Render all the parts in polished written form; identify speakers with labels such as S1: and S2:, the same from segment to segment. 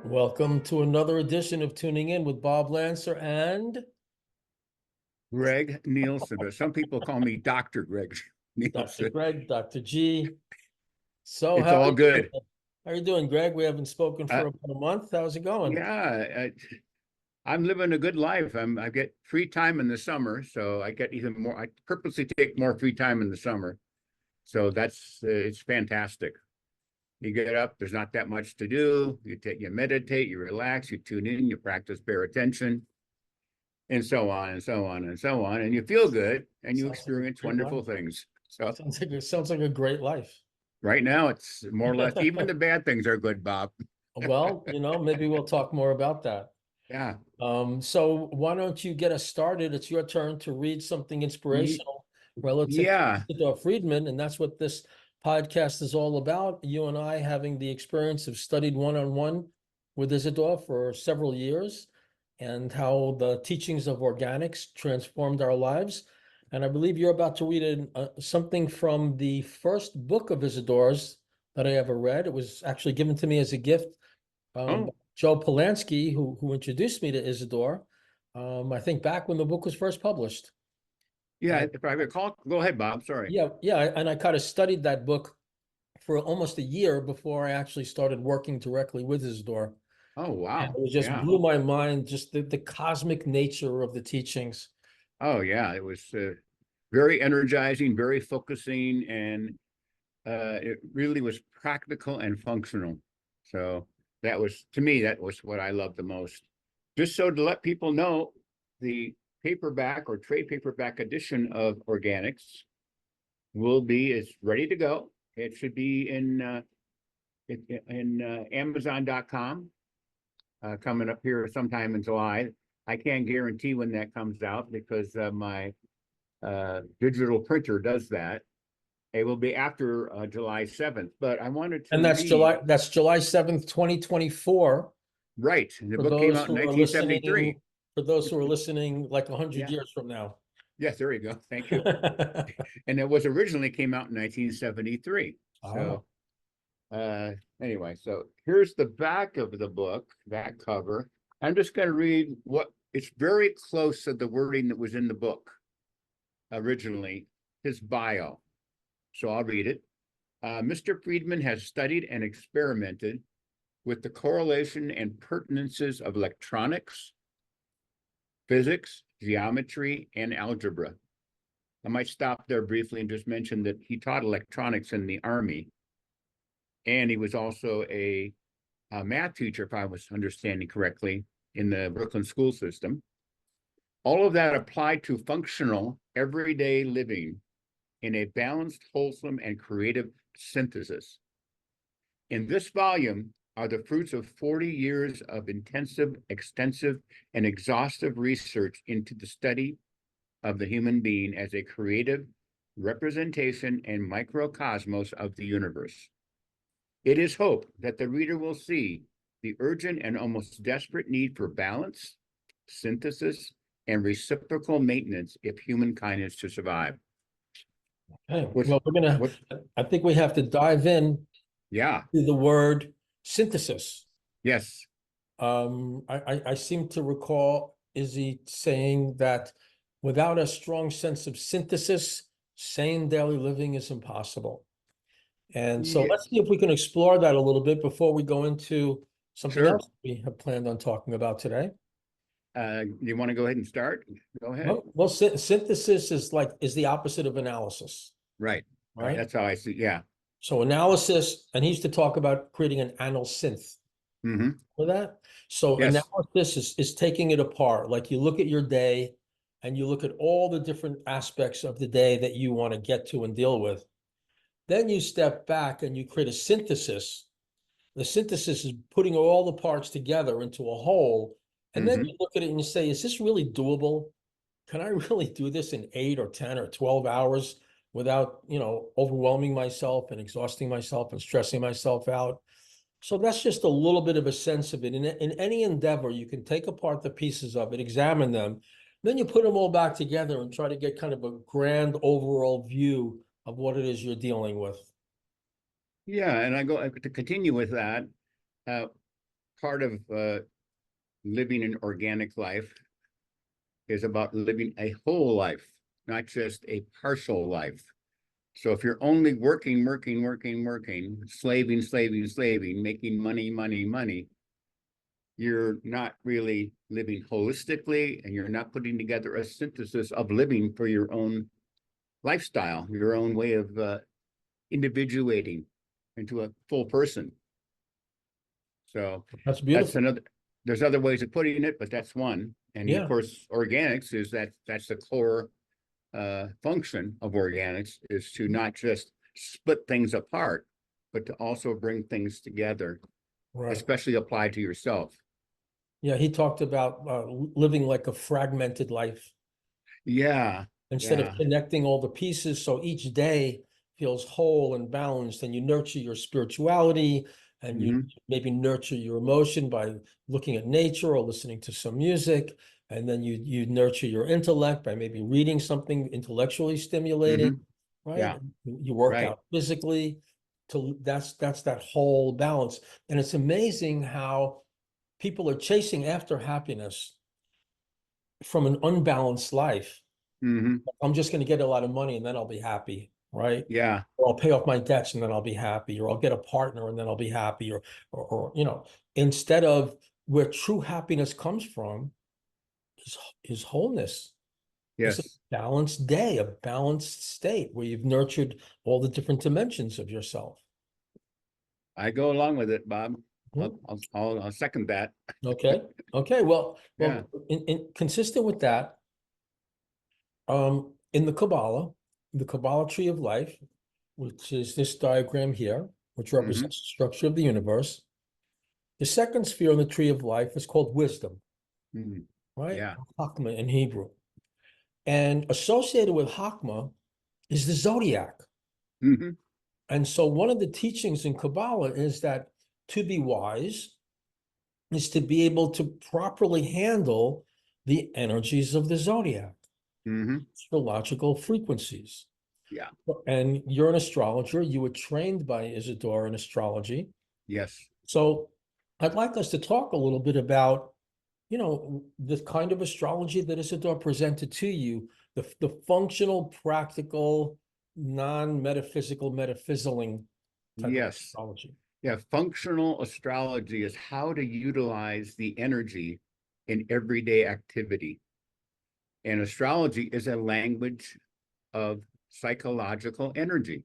S1: Welcome to another edition of Tuning In with Bob Lancer and
S2: Greg Neilsen, but some people call me Dr. Greg
S1: Dr.
S2: Neilsen.
S1: Greg, Dr. G. So
S2: It's all good.
S1: how are you doing, Greg? We haven't spoken for about a month. How's it going?
S2: Yeah, I'm living a good life. I get free time in the summer, so I get even more. I purposely take more free time in the summer, so that's it's fantastic. You get up, there's not that much to do. You meditate, you relax, you tune in, you practice bare attention, and so on and so on and so on, and you feel good and you
S1: Sounds like a
S2: experience
S1: great
S2: wonderful
S1: life.
S2: things. So
S1: Sounds like a great life.
S2: right now, it's more or less even the bad things are good, Bob.
S1: Well, maybe we'll talk more about that.
S2: Yeah.
S1: So why don't you get us started? It's your turn to read something
S2: Ye-
S1: inspirational relative to
S2: Yeah.
S1: Isidore Friedman, and that's what this podcast is all about. You and I having the experience of studied one-on-one with Isidore for several years, and how the teachings of organics transformed our lives. And I believe you're about to read something from the first book of Isidore's that I ever read. It was actually given to me as a gift.
S2: Oh,
S1: Joe Polanski, who introduced me to Isidore, I think back when the book was first published.
S2: yeah.
S1: And
S2: If I recall, go ahead, Bob. Sorry.
S1: yeah, and I kind of studied that book for almost a year before I actually started working directly with Isidore.
S2: Oh,
S1: And
S2: wow.
S1: it just
S2: Yeah.
S1: blew my mind, just the cosmic nature of the teachings.
S2: Oh, yeah. It was very energizing, very focusing, and it really was practical and functional. So that was, to me, that was what I loved the most. Just so to let people know, the paperback or trade paperback edition of Organics is ready to go. It should be in Amazon.com. Coming up here sometime in July. I can't guarantee when that comes out because my digital printer does that. It will be after July 7th, but I wanted to
S1: And
S2: read.
S1: That's July 7th, 2024.
S2: Right. The
S1: For
S2: book came
S1: those
S2: out in
S1: who are
S2: 1973.
S1: listening, for those who are listening like 100
S2: Yeah.
S1: years from now.
S2: Yes, there you go. Thank you. And it was originally came out in 1973.
S1: Ah,
S2: So anyway, so here's the back of the book, that cover. I'm just going to read what it's very close to the wording that was in the book originally, his bio. So I'll read it. Mr. Friedman has studied and experimented with the correlation and pertinences of electronics, physics, geometry, and algebra. I might stop there briefly and just mention that he taught electronics in the Army. And he was also a math teacher, if I was understanding correctly, in the Brooklyn school system. All of that applied to functional, everyday living in a balanced, wholesome, and creative synthesis. In this volume are the fruits of 40 years of intensive, extensive, and exhaustive research into the study of the human being as a creative representation and microcosmos of the universe. It is hoped that the reader will see the urgent and almost desperate need for balance, synthesis, and reciprocal maintenance if humankind is to survive.
S1: okay.
S2: Which,
S1: Well,
S2: what,
S1: I think we have to dive in
S2: yeah,
S1: to the word synthesis.
S2: yes,
S1: I seem to recall Izzy saying that without a strong sense of synthesis, sane daily living is impossible. And so
S2: yeah,
S1: let's see if we can explore that a little bit before we go into something
S2: sure.
S1: else we have planned on talking about today.
S2: You want to go ahead and start? Go ahead.
S1: Well, synthesis is the opposite of analysis,
S2: Right, right.
S1: right?
S2: That's how I see. Yeah.
S1: So analysis, and he used to talk about creating an analsynth
S2: Hmm.
S1: for that. So
S2: Yes.
S1: analysis is taking it apart. Like you look at your day and you look at all the different aspects of the day that you want to get to and deal with. Then you step back and you create a synthesis. The synthesis is putting all the parts together into a whole. And then
S2: Hmm.
S1: you look at it and you say, is this really doable? Can I really do this in 8 or 10 or 12 hours without, overwhelming myself and exhausting myself and stressing myself out? So that's just a little bit of a sense of it. In any endeavor, you can take apart the pieces of it, examine them, then you put them all back together and try to get kind of a grand overall view of what it is you're dealing with.
S2: Yeah, and I go to continue with that. Uh, part of living an organic life is about living a whole life, not just a partial life. So if you're only working, slaving, making money, you're not really living holistically, and you're not putting together a synthesis of living for your own lifestyle, your own way of individuating into a full person. So
S1: That's beautiful.
S2: there's other ways of putting it, but that's one. And
S1: Yeah.
S2: of course, organics is that's the core function of organics, is to not just split things apart, but to also bring things together,
S1: Right.
S2: especially applied to yourself.
S1: Yeah, he talked about living like a fragmented life
S2: Yeah.
S1: instead of
S2: Yeah.
S1: connecting all the pieces. So each day feels whole and balanced, and you nurture your spirituality, and you
S2: Mhm.
S1: maybe nurture your emotion by looking at nature or listening to some music. And then you nurture your intellect by maybe reading something intellectually stimulating,
S2: Mhm.
S1: right?
S2: Yeah.
S1: You work
S2: Right.
S1: out physically. That's that whole balance. And it's amazing how people are chasing after happiness from an unbalanced life.
S2: Mhm.
S1: I'm just going to get a lot of money and then I'll be happy, right?
S2: Yeah.
S1: Or I'll pay off my debts and then I'll be happy, or I'll get a partner and then I'll be happy, or instead of where true happiness comes from is wholeness. It's a
S2: Yes.
S1: balanced day, a balanced state where you've nurtured all the different dimensions of yourself.
S2: I go along with it, Bob.
S1: Mhm.
S2: I'll second that.
S1: Okay. Okay. Well,
S2: Yeah.
S1: in consistent with that, in the Kabbalah tree of life, which is this diagram here, which
S2: Mhm.
S1: represents the structure of the universe. The second sphere on the tree of life is called wisdom,
S2: Mhm.
S1: right?
S2: Yeah.
S1: Hakma in Hebrew. And associated with Hakma is the zodiac.
S2: Mhm.
S1: And so one of the teachings in Kabbalah is that to be wise is to be able to properly handle the energies of the zodiac,
S2: Mhm.
S1: astrological frequencies.
S2: Yeah.
S1: And you're an astrologer. You were trained by Isidore in astrology.
S2: Yes.
S1: So I'd like us to talk a little bit about, the kind of astrology that Isidore presented to you, the functional, practical, non-metaphysical, metaphysicing type of
S2: Yes.
S1: astrology.
S2: Yeah. Functional astrology is how to utilize the energy in everyday activity. And astrology is a language of psychological energy.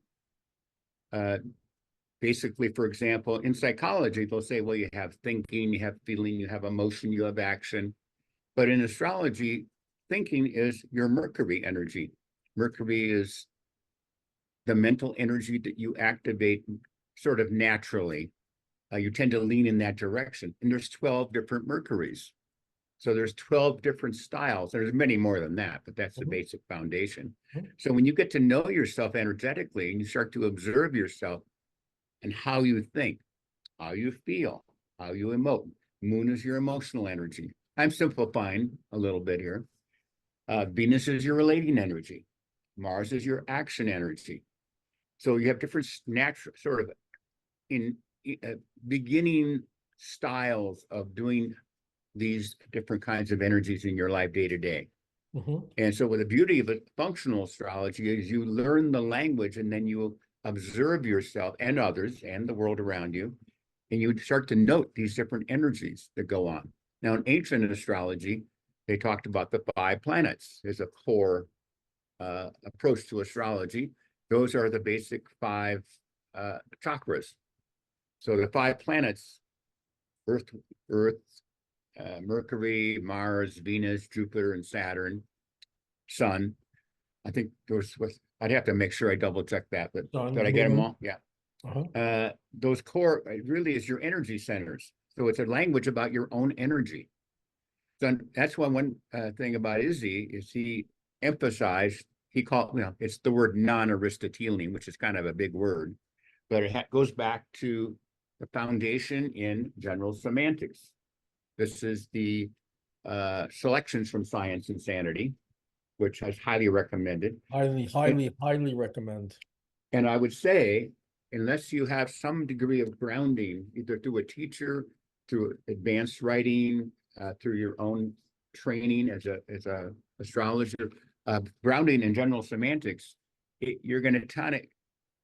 S2: Uh, Basically, for example, in psychology, they'll say, well, you have thinking, you have feeling, you have emotion, you have action. But in astrology, thinking is your Mercury energy. Mercury is the mental energy that you activate sort of naturally. You tend to lean in that direction. And there's 12 different Mercuries. So there's 12 different styles. There's many more than that, but that's the
S1: Mhm.
S2: basic foundation.
S1: Mhm.
S2: So when you get to know yourself energetically and you start to observe yourself and how you think, how you feel, how you emote. Moon is your emotional energy. I'm simplifying a little bit here. Venus is your relating energy. Mars is your action energy. So you have different natural sort of in beginning styles of doing these different kinds of energies in your life day to day.
S1: Mhm.
S2: And so, with the beauty of a functional astrology is you learn the language and then you observe yourself and others and the world around you, and you start to note these different energies that go on. Now, in ancient astrology, they talked about the five planets as a core approach to astrology. Those are the basic five chakras. So the five planets: Earth, Mercury, Mars, Venus, Jupiter, and Saturn, Sun. I think those was, I'd have to make sure I double check that, but
S1: Sun,
S2: did I get them
S1: moon.
S2: all? Yeah.
S1: Uh-huh.
S2: Those core, it really is your energy centers. So it's a language about your own energy. So that's one thing about Izzy is he emphasized, he called, it's the word non-Aristotelian, which is kind of a big word, but it goes back to the foundation in general semantics. This is the selections from Science and Sanity, which I highly recommended.
S1: Highly recommend.
S2: And I would say, unless you have some degree of grounding, either through a teacher, through advanced writing, through your own training as a astrologer, grounding in general semantics, you're going to kind of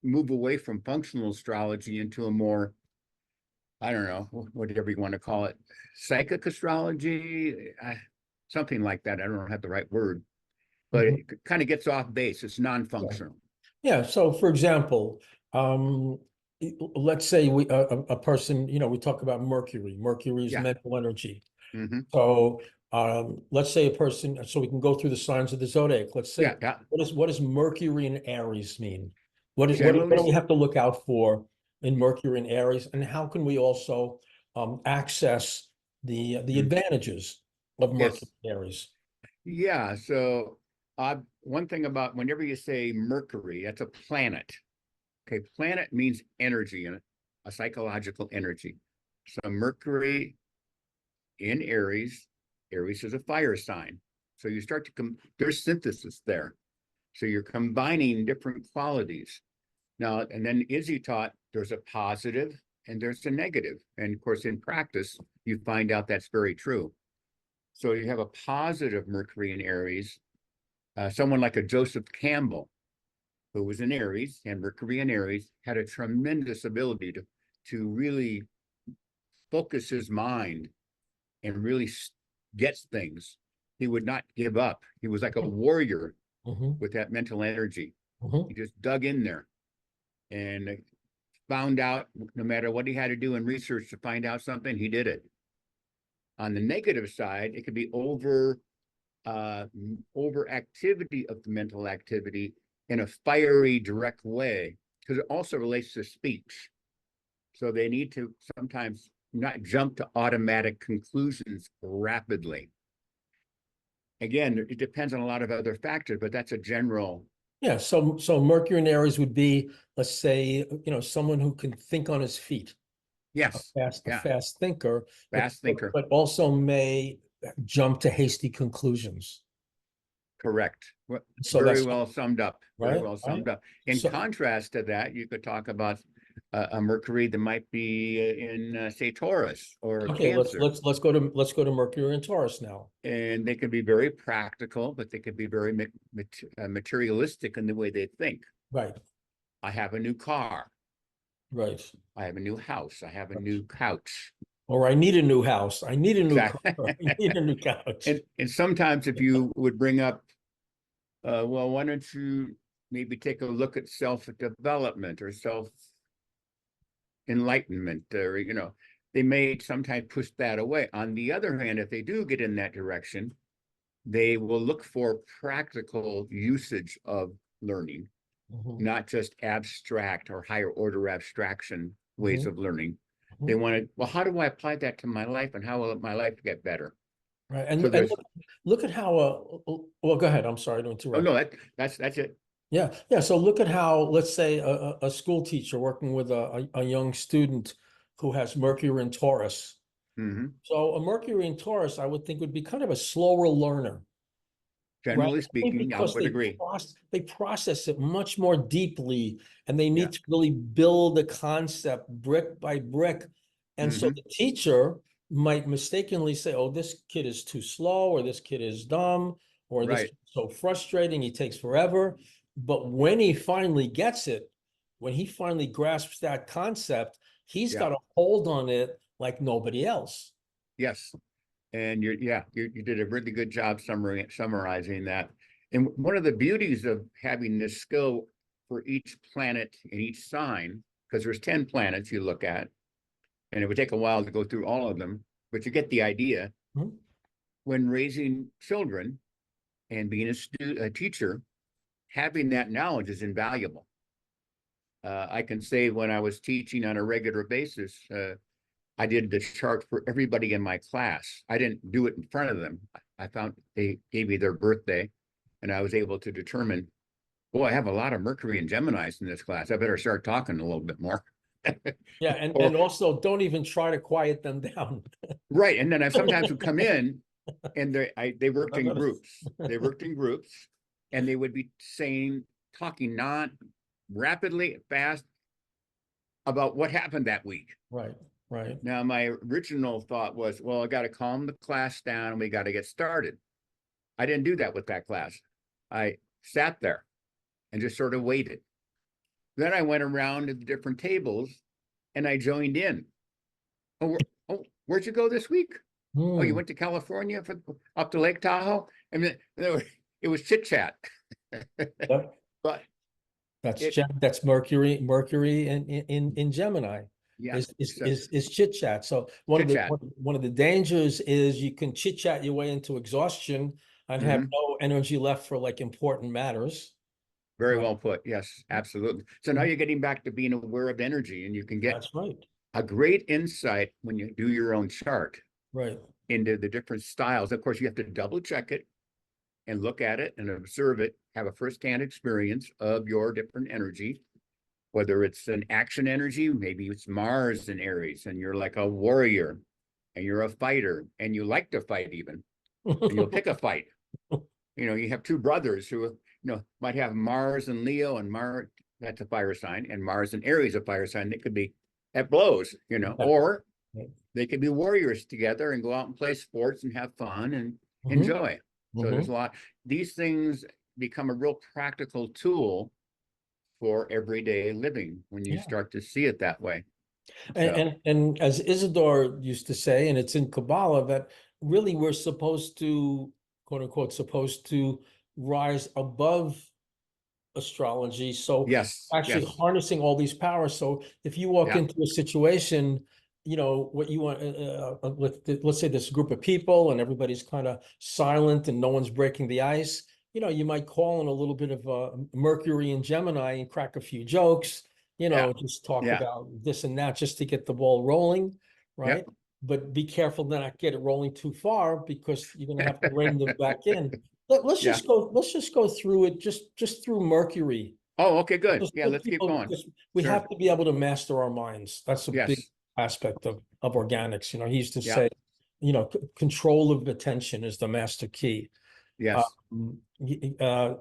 S2: move away from functional astrology into a more, I don't know, whatever you want to call it, psychic astrology, something like that. I don't have the right word, but
S1: Mhm.
S2: it kind of gets off base. It's non-functional.
S1: Yeah. So, for example, let's say a person, we talk about Mercury. Mercury is
S2: Yeah.
S1: mental energy.
S2: Hmm.
S1: So, let's say a person. So we can go through the signs of the zodiac. Let's say,
S2: Yeah. Yeah.
S1: what does Mercury in Aries mean? What
S2: Generally,
S1: do we have to look out for in Mercury in Aries, and how can we also access the advantages of Mercury
S2: yes.
S1: in Aries?
S2: Yeah. So, one thing about whenever you say Mercury, that's a planet. Okay. Planet means energy and a psychological energy. So Mercury in Aries, Aries is a fire sign. So you start to there's synthesis there. So you're combining different qualities. Now, and then Izzy taught there's a positive and there's a negative. And of course, in practice, you find out that's very true. So you have a positive Mercury in Aries, someone like a Joseph Campbell, who was in Aries, and Mercury in Aries had a tremendous ability to really focus his mind and really gets things. He would not give up. He was like a warrior
S1: Mhm,
S2: with that mental energy.
S1: mhm.
S2: He just dug in there and found out no matter what he had to do in research to find out something, he did it. On the negative side, it could be over activity of the mental activity in a fiery, direct way, because it also relates to speech. So they need to sometimes not jump to automatic conclusions rapidly. Again, it depends on a lot of other factors, but that's a general.
S1: Yeah. So Mercury in Aries would be, let's say, someone who can think on his feet,
S2: Yes.
S1: a
S2: Yeah.
S1: fast thinker, but
S2: Fast thinker.
S1: also may jump to hasty conclusions.
S2: Correct. Well,
S1: So
S2: very
S1: that's
S2: well summed up. Very
S1: right,
S2: well
S1: right.
S2: summed up. In
S1: So
S2: contrast to that, you could talk about a Mercury that might be in, say, Taurus or
S1: okay,
S2: Cancer,
S1: let's go to Mercury and Taurus now.
S2: and they can be very practical, but they can be very materialistic in the way they think.
S1: Right,
S2: I have a new car.
S1: right,
S2: I have a new house. I have a
S1: right.
S2: new couch.
S1: Or I need a new house. I need a new car.
S2: Exactly.
S1: I need a new couch.
S2: And sometimes if you would bring up, well, why don't you maybe take a look at self-development or self-enlightenment, or, they may sometimes push that away. On the other hand, if they do get in that direction, they will look for practical usage of learning,
S1: Mhm,
S2: not just abstract or higher order abstraction ways
S1: mhm,
S2: of learning. They
S1: mhm.
S2: want to, well, how do I apply that to my life and how will my life get better?
S1: Right.
S2: So
S1: And
S2: there's,
S1: look at how, well, go ahead. I'm sorry to
S2: oh no,
S1: interrupt.
S2: that's it.
S1: Yeah. Yeah. So look at how, let's say a school teacher working with a young student who has Mercury in Taurus.
S2: Hmm.
S1: So a Mercury in Taurus, I would think would be kind of a slower learner, right?
S2: Generally
S1: I think
S2: speaking, I
S1: because
S2: would agree.
S1: they process it much more deeply and they
S2: Yeah.
S1: need to really build the concept brick by brick. And so
S2: Hmm.
S1: the teacher might mistakenly say, oh, this kid is too slow, or this kid is dumb, or this
S2: Right.
S1: kid is so frustrating, he takes forever. But when he finally gets it, when he finally grasps that concept, he's
S2: Yeah.
S1: got a hold on it like nobody else.
S2: Yes. And you did a really good job summarizing that. And one of the beauties of having this skill for each planet in each sign, because there's 10 planets you look at, and it would take a while to go through all of them, but you get the idea.
S1: Mhm.
S2: When raising children and being a teacher, having that knowledge is invaluable. I can say when I was teaching on a regular basis, I did the chart for everybody in my class. I didn't do it in front of them. I found they gave me their birthday, and I was able to determine, oh, I have a lot of Mercury and Geminis in this class. I better start talking a little bit more.
S1: Yeah,
S2: Or
S1: and also don't even try to quiet them down.
S2: right, and then I sometimes would come in, and they worked in groups. They worked in groups, and they would be talking not rapidly, fast about what happened that week.
S1: Right. Right.
S2: Now, my original thought was, well, I got to calm the class down and we got to get started. I didn't do that with that class. I sat there and just sort of waited. Then I went around to the different tables and I joined in. Oh, where'd you go this week? Oh, you
S1: Hmm.
S2: went to California for up to Lake Tahoe? I mean, it was chit chat.
S1: Yep.
S2: But it,
S1: That's Mercury in Gemini
S2: yeah, so
S1: is chit chat. So
S2: chit chat.
S1: one of the dangers is you can chit chat your way into exhaustion and have
S2: Hmm.
S1: no energy left for like important matters.
S2: Very
S1: Right.
S2: well put. Yes, absolutely. So now you're getting back to being aware of energy, and you can get
S1: That's right.
S2: a great insight when you do your own chart
S1: Right.
S2: into the different styles. Of course, you have to double check it and look at it and observe it, have a firsthand experience of your different energy, whether it's an action energy, maybe it's Mars in Aries, and you're like a warrior and you're a fighter and you like to fight even, and you'll pick a fight. You have two brothers who, might have Mars and Leo, and Mars, that's a fire sign, and Mars and Aries, a fire sign. They could be at blows,
S1: Yeah.
S2: or they could be warriors together and go out and play sports and have fun and
S1: Hmm.
S2: enjoy. So there's a lot. These things become a real practical tool for everyday living when you
S1: Yeah.
S2: start to see it that way.
S1: And,
S2: So
S1: and as Isidore used to say, and it's in Kabbalah, that really we're supposed to, quote unquote, supposed to rise above astrology. So
S2: yes,
S1: actually
S2: yes,
S1: harnessing all these powers. So if you walk
S2: yeah,
S1: into a situation, what you want, let's say this group of people and everybody's kind of silent and no one's breaking the ice. You might call in a little bit of Mercury and Gemini and crack a few jokes,
S2: yeah,
S1: just talk
S2: yeah,
S1: about this and that just to get the ball rolling,
S2: yeah.
S1: right? But be careful to not get it rolling too far because you're going to have to rein them back in.
S2: Yeah.
S1: Let's just go through it just through Mercury.
S2: Oh, okay, good.
S1: Just
S2: Yeah,
S1: let
S2: let's keep
S1: people,
S2: going.
S1: because we
S2: Sure.
S1: have to be able to master our minds. That's a big
S2: Yes.
S1: aspect of organics. He used to
S2: Yeah.
S1: say, control of attention is the master key.
S2: Yes.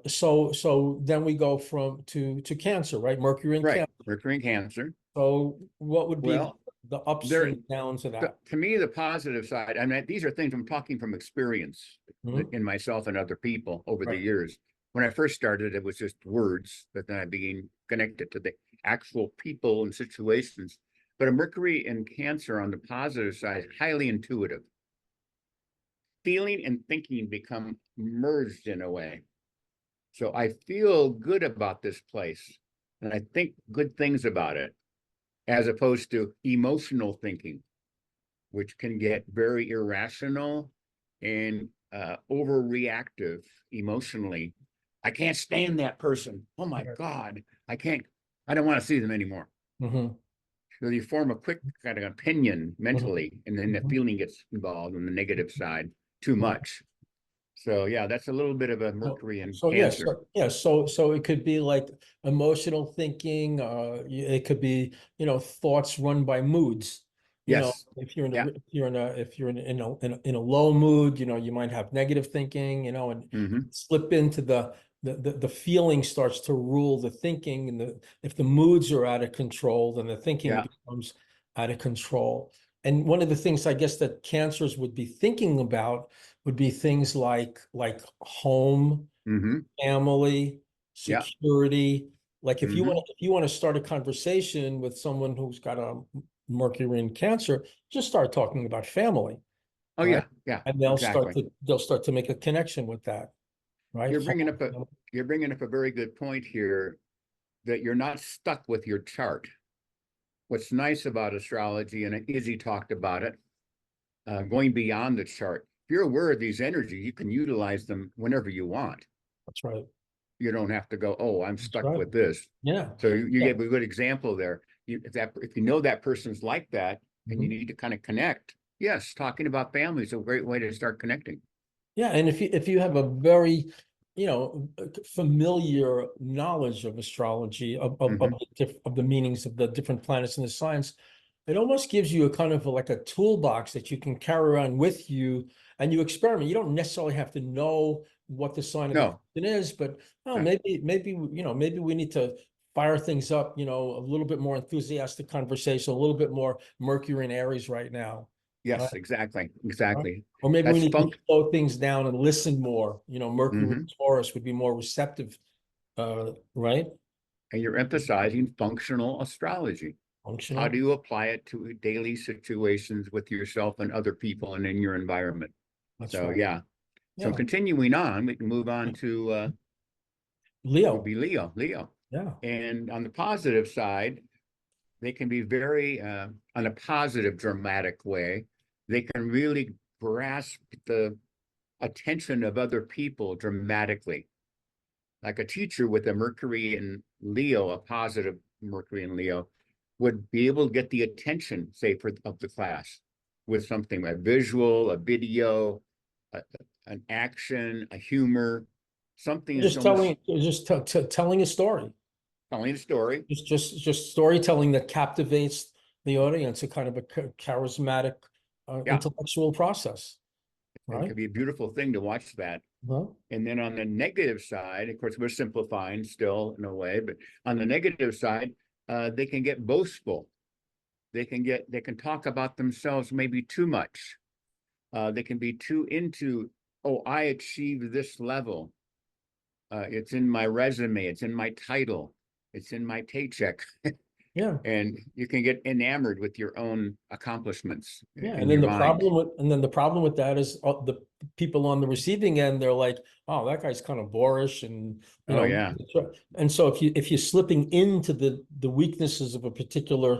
S1: So then we go to Cancer, right? Mercury and
S2: Right.
S1: Cancer.
S2: Mercury in Cancer.
S1: So what would be
S2: Well,
S1: the ups
S2: there
S1: and downs of that?
S2: to me, the positive side, I mean, these are things I'm talking from experience
S1: Mhm.
S2: in myself and other people over the
S1: Right.
S2: years. When I first started, it was just words, but then I began connected to the actual people and situations. But a Mercury in Cancer on the positive side, highly intuitive. Feeling and thinking become merged in a way. So I feel good about this place and I think good things about it, as opposed to emotional thinking, which can get very irrational and overreactive emotionally. I can't stand that person. Oh my
S1: Right.
S2: God. I don't want to see them anymore.
S1: Mhm.
S2: So you form a quick kind of opinion
S1: Mhm.
S2: mentally, and then the
S1: Mhm.
S2: feeling gets involved on the negative side too
S1: Right.
S2: much. So yeah, that's a little bit of a
S1: So,
S2: Mercury in
S1: so yes,
S2: Cancer.
S1: so it could be like emotional thinking. It could be thoughts run by moods.
S2: Yes.
S1: If you're in a
S2: Yeah.
S1: if you're in a if you're in a low mood, you might have negative thinking. And
S2: Hmm.
S1: slip into the feeling starts to rule the thinking, and if the moods are out of control, then the thinking
S2: Yeah.
S1: becomes out of control. And one of the things I guess that cancers would be thinking about would be things like home,
S2: Hmm.
S1: family,
S2: Yeah.
S1: security. Like
S2: Hmm.
S1: if you want to start a conversation with someone who's got a Mercury in Cancer, just start talking about family,
S2: Oh
S1: right?
S2: yeah. Yeah.
S1: And
S2: Exactly.
S1: they'll start to make a connection with that, right?
S2: You're bringing up a you're bringing up a very good point here, that you're not stuck with your chart. What's nice about astrology, and Izzy talked about it, going beyond the chart. If you're aware of these energies, you can utilize them whenever you want.
S1: That's right.
S2: You don't have to go, oh, I'm
S1: That's
S2: stuck
S1: right.
S2: with this.
S1: Yeah.
S2: So you
S1: Yeah.
S2: gave a good example there. If you know that person's like that and you
S1: Mhm.
S2: need to kind of connect, yes, talking about family is a great way to start connecting.
S1: Yeah, and if you have a very, familiar knowledge of astrology,
S2: Hmm.
S1: of the meanings of the different planets in the signs, it almost gives you a kind of like a toolbox that you can carry around with you and you experiment. You don't necessarily have to know what the sign of the
S2: No,
S1: person is, but oh,
S2: no.
S1: maybe we need to fire things up, a little bit more enthusiastic conversation, a little bit more Mercury and Aries right now.
S2: Yes,
S1: Right?
S2: exactly,
S1: Right?
S2: exactly.
S1: Or maybe we
S2: That's
S1: need to
S2: funk.
S1: slow things down and listen more. Mercury
S2: Mhm.
S1: and Taurus would be more receptive, right?
S2: And you're emphasizing functional astrology. How do
S1: Functional.
S2: you apply it to daily situations with yourself and other people and in your environment?
S1: That's
S2: So
S1: right.
S2: yeah. So
S1: Yeah.
S2: continuing on, we can move on to would
S1: Leo.
S2: be Leo.
S1: Yeah.
S2: And on the positive side, they can be very on a positive, dramatic way. They can really grasp the attention of other people dramatically. Like a teacher with a Mercury and Leo, a positive Mercury and Leo, would be able to get the attention, say, of the class with something, a visual, a video, a, an action, a humor, something that's
S1: Just
S2: almost
S1: telling a story.
S2: telling a story.
S1: Just storytelling that captivates the audience, a kind of a charismatic
S2: Yeah,
S1: intellectual process,
S2: it
S1: right?
S2: could be a beautiful thing to watch that.
S1: Huh?
S2: And then on the negative side, of course, we're simplifying still in a way, but on the negative side, they can get boastful. They can talk about themselves maybe too much. They can be too into, oh, I achieved this level. It's in my resume, it's in my title, it's in my paycheck.
S1: Yeah.
S2: And you can get enamored with your own accomplishments
S1: Yeah,
S2: in your mind.
S1: and then the problem with that is the people on the receiving end, they're like, oh, that guy's kind of boorish, and
S2: Oh yeah,
S1: and so if you're slipping into the weaknesses of a particular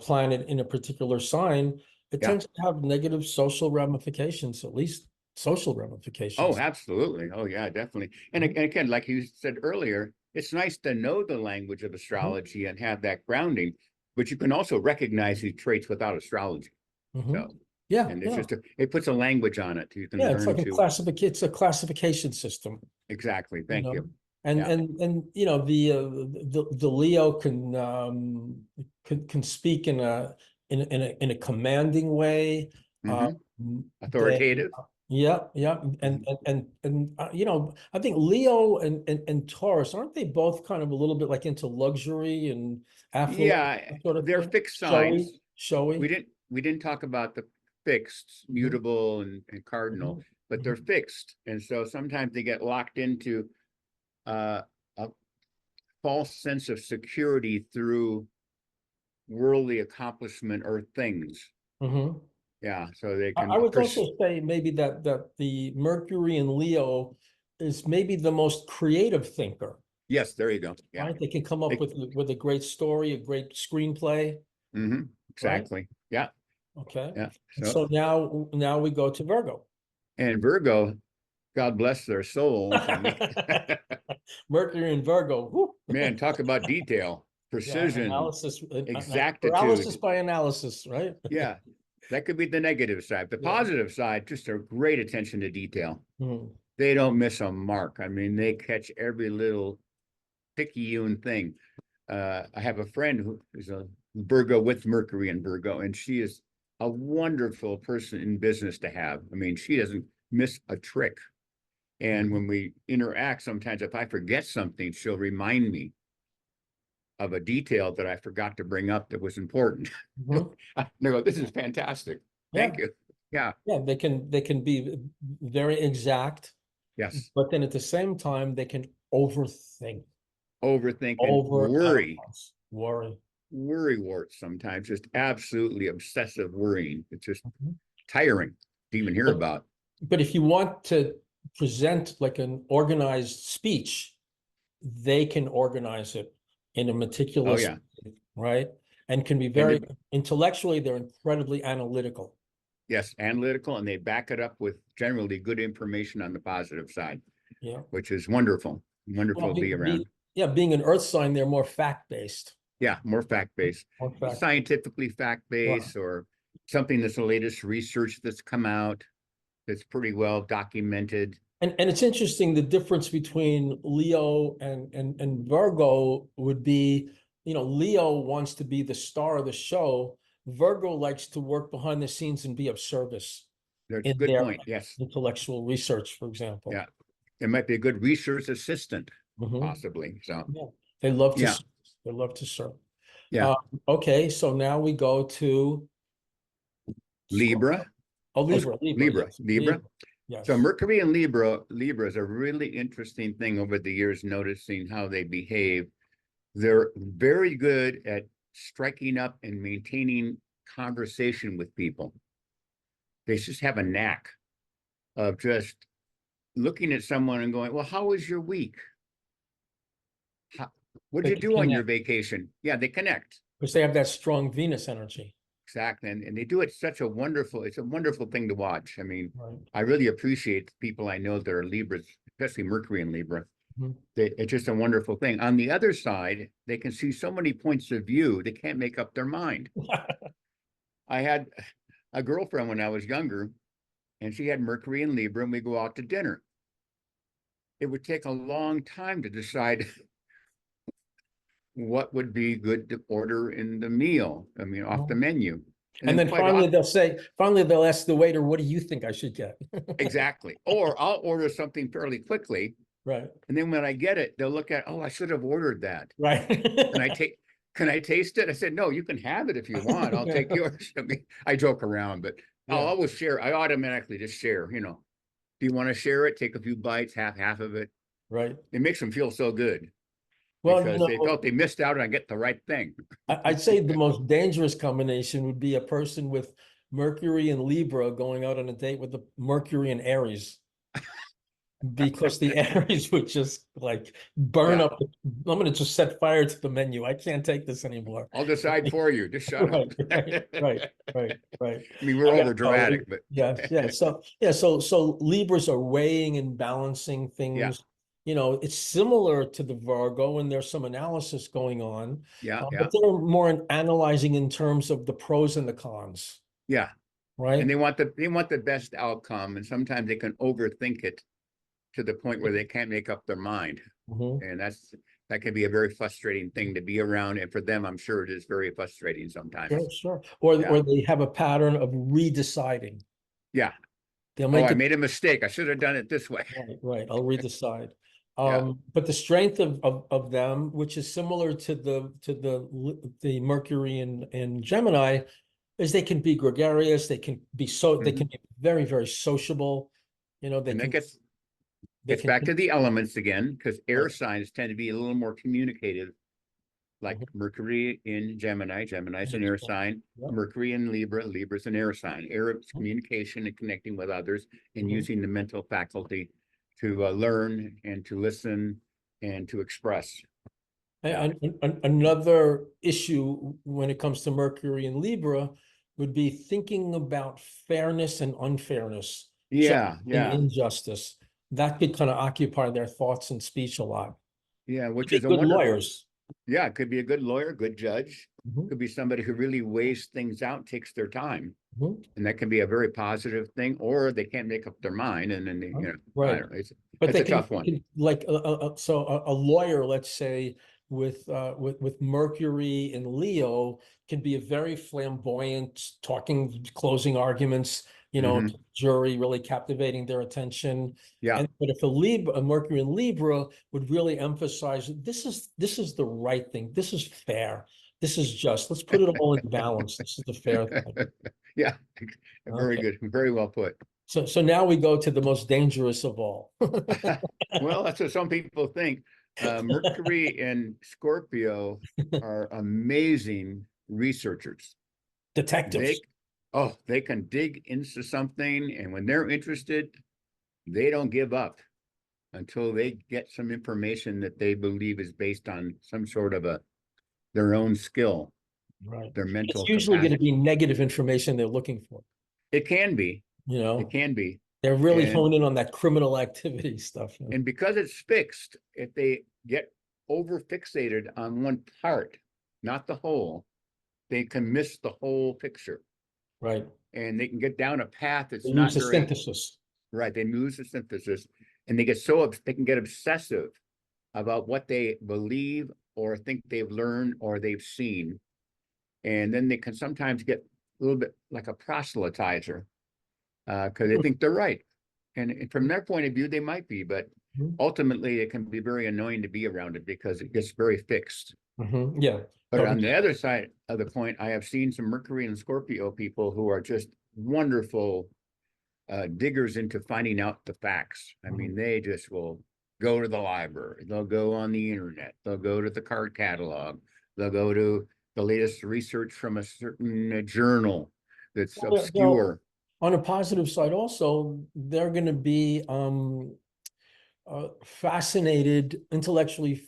S1: planet in a particular sign, it
S2: yeah.
S1: tends to have negative social ramifications, at least social
S2: Oh,
S1: ramifications.
S2: absolutely. Oh yeah, definitely.
S1: Mhm.
S2: And again, like you said earlier, it's nice to know the language of
S1: Mhm.
S2: astrology and have that grounding, but you can also recognize these traits without astrology.
S1: Mhm.
S2: So,
S1: Yeah,
S2: and it's
S1: yeah,
S2: just it puts a language on it. You can
S1: yeah. It's
S2: learn
S1: like
S2: to
S1: it's a classification system.
S2: exactly.
S1: you
S2: Thank
S1: know
S2: you.
S1: and
S2: Yeah.
S1: the Leo can speak in a commanding way.
S2: Hmm.
S1: They
S2: Authoritative.
S1: Yeah, yeah.
S2: Mhm.
S1: I think Leo and Taurus, aren't they both kind of a little bit like into luxury and affluence,
S2: Yeah,
S1: that sort of
S2: they're
S1: thing?
S2: fixed
S1: Showy,
S2: signs.
S1: showy.
S2: We didn't talk about the fixed,
S1: Mhm,
S2: mutable, and cardinal,
S1: mhm,
S2: but they're
S1: mhm.
S2: fixed, and so sometimes they get locked into uh, a false sense of security through worldly accomplishment or things.
S1: Mhm.
S2: Yeah, so they
S1: I
S2: can
S1: would also say maybe that the Mercury in Leo is maybe the most creative thinker,
S2: yes, there you go. Yeah.
S1: right? They can come up
S2: They,
S1: with a great story, a great screenplay, right?
S2: exactly. Yeah,
S1: Okay.
S2: yeah.
S1: And
S2: So
S1: so now we go to Virgo.
S2: and Virgo, God bless their souls. I mean,
S1: Mercury and Virgo. Whew.
S2: man, talk about detail,
S1: Yeah,
S2: precision,
S1: analysis, paralysis
S2: exactitude.
S1: by analysis, right?
S2: Yeah, that could be the negative side. The
S1: Yeah.
S2: positive side, just a great attention to detail.
S1: Mhm.
S2: They don't miss a mark. I mean, they catch every little picayune thing. I have a friend who is a Virgo with Mercury and Virgo, and she is a wonderful person in business to have. I mean, she doesn't miss a trick. And
S1: Mhm.
S2: when we interact, sometimes if I forget something, she'll remind me of a detail that I forgot to bring up that was important.
S1: Mhm.
S2: I go, this is fantastic.
S1: Yeah,
S2: Thank you. Yeah.
S1: yeah. They can be very exact,
S2: Yes.
S1: but then at the same time, they can overthink,
S2: Overthink and worry,
S1: overanalyze, worry.
S2: worry warts sometimes, just absolutely obsessive worrying. It's just
S1: Mhm.
S2: tiring to even hear
S1: But
S2: about.
S1: but if you want to present like an organized speech, they can organize it in a
S2: Oh,
S1: meticulous,
S2: yeah.
S1: right? And can be
S2: And
S1: very intellectually, they're incredibly analytical.
S2: yes, analytical, and they back it up with generally good information on the positive side,
S1: Yeah.
S2: which is wonderful.
S1: Well,
S2: Wonderful to be around.
S1: yeah, being an earth sign, they're more fact-based.
S2: Yeah, more fact-based,
S1: More fact.
S2: scientifically
S1: Right.
S2: fact-based, or something that's the latest research that's come out that's pretty well documented.
S1: And it's interesting, the difference between Leo and Virgo would be, Leo wants to be the star of the show. Virgo likes to work behind the scenes and be of service
S2: That's a
S1: in
S2: good
S1: their
S2: point. Yes.
S1: intellectual research, for example.
S2: Yeah. It might be a good research assistant,
S1: Mhm.
S2: possibly. So,
S1: Yeah. They love to
S2: yeah.
S1: They love to serve.
S2: Yeah.
S1: Okay, so now we go to
S2: Libra.
S1: Oh,
S2: Oh,
S1: Libra,
S2: Libra,
S1: yes,
S2: Libra. So
S1: yes.
S2: Mercury and Libra is a really interesting thing over the years, noticing how they behave. They're very good at striking up and maintaining conversation with people. They just have a knack of just looking at someone and going, well, how was your week? What did
S1: They
S2: you
S1: can
S2: do on your
S1: connect
S2: vacation? Yeah, they connect.
S1: because they have that strong Venus energy.
S2: Exactly. And they do it it's a wonderful thing to watch. I mean,
S1: Right.
S2: I really appreciate the people I know that are Libras, especially Mercury and Libra.
S1: Mhm.
S2: It's just a wonderful thing. On the other side, they can see so many points of view, they can't make up their mind. I had a girlfriend when I was younger, and she had Mercury and Libra, and we go out to dinner. It would take a long time to decide what would be good to order in the meal. I mean, off the menu.
S1: And then
S2: quite often,
S1: finally they'll ask the waiter, what do you think I should get?
S2: exactly. Or I'll order something fairly quickly.
S1: Right.
S2: And then when I get it, they'll look at, oh, I should have ordered that.
S1: Right.
S2: Can I taste it? I said, no, you can have it if you want. I'll take yours. I mean, I joke around, but I'll
S1: Yeah.
S2: always share. I automatically just share, Do you want to share it? Take a few bites, half of it.
S1: Right.
S2: It makes them feel so good
S1: Well,
S2: because they felt they missed out on getting the right thing.
S1: I'd say the most dangerous combination would be a person with Mercury and Libra going out on a date with the Mercury and Aries. Because the Aries would just like burn
S2: Yeah.
S1: up. I'm going to just set fire to the menu. I can't take this anymore.
S2: I'll decide for you. Just shut
S1: Right,
S2: up.
S1: right.
S2: I mean, we're over dramatic, but
S1: Yeah. So Libras are weighing and balancing
S2: yeah,
S1: things. It's similar to the Virgo, and there's some analysis going on,
S2: yeah.
S1: but they're more analyzing in terms of the pros and the cons,
S2: Yeah.
S1: right?
S2: And they want the best outcome, and sometimes they can overthink it to the point where they can't make up their mind.
S1: Mhm.
S2: And that can be a very frustrating thing to be around. And for them, I'm sure it is very frustrating sometimes.
S1: Sure. Or
S2: Yeah.
S1: they have a pattern of redeciding.
S2: Yeah.
S1: They'll
S2: Oh,
S1: make
S2: I
S1: it
S2: made a mistake. I should have done it this way.
S1: right. I'll redecide.
S2: Yeah.
S1: But the strength of them, which is similar to the Mercury and Gemini, is they can be gregarious. They can be they can be very, very sociable.
S2: And that gets back to the elements again, because air signs tend to be a little more communicative, like Mercury in Gemini. Gemini's an air sign. Mercury in Libra's an air sign. Air is communication and connecting with others and using the mental faculty to learn and to listen and to express.
S1: Another issue when it comes to Mercury and Libra would be thinking about fairness and unfairness,
S2: Yeah,
S1: justice and injustice. That could kind of occupy their thoughts and speech a lot.
S2: Yeah, which
S1: Be
S2: is a
S1: good
S2: wonderful.
S1: lawyers.
S2: Yeah, it could be a good lawyer, good judge. Could be somebody who really weighs things out, takes their time. And that can be a very positive thing, or they can't make up their mind, and then they,
S1: Right.
S2: I don't know,
S1: But
S2: it's a tough one.
S1: Like a lawyer, let's say with Mercury and Leo, can be a very flamboyant, talking, closing arguments, to the jury, really captivating their attention.
S2: Yeah.
S1: But if a Mercury and Libra would really emphasize this is the right thing. This is fair. This is just. Let's put it all in balance. This is the fair thing.
S2: Yeah, very good, very well put.
S1: So now we go to the most dangerous of all.
S2: Well, that's what some people think. Mercury and Scorpio are amazing researchers.
S1: Detectives.
S2: They can dig into something, and when they're interested, they don't give up until they get some information that they believe is based on some sort of their own skill,
S1: right?
S2: Their mental
S1: It's usually going to
S2: capacity.
S1: be negative information they're looking for.
S2: It can be.
S1: It
S2: can be.
S1: They're really honing on that criminal activity stuff.
S2: And because it's fixed, if they get over fixated on one part, not the whole, they can miss the whole picture.
S1: Right.
S2: And they can get down a path that's
S1: they
S2: not
S1: lose the
S2: very
S1: synthesis.
S2: Right. They lose the synthesis, and they can get obsessive about what they believe or think they've learned or they've seen. And then they can sometimes get a little bit like a proselytizer because they think they're right. And from their point of view, they might be, but ultimately it can be very annoying to be around it because it gets very fixed.
S1: Yeah.
S2: But
S1: They'll
S2: on
S1: be-
S2: the other side of the point, I have seen some Mercury and Scorpio people who are just wonderful diggers into finding out the facts. I mean, they just will go to the library, they'll go on the internet, they'll go to the card catalog, they'll go to the latest research from a certain journal that's
S1: Well,
S2: obscure.
S1: on a positive side also, they're going to be fascinated, intellectually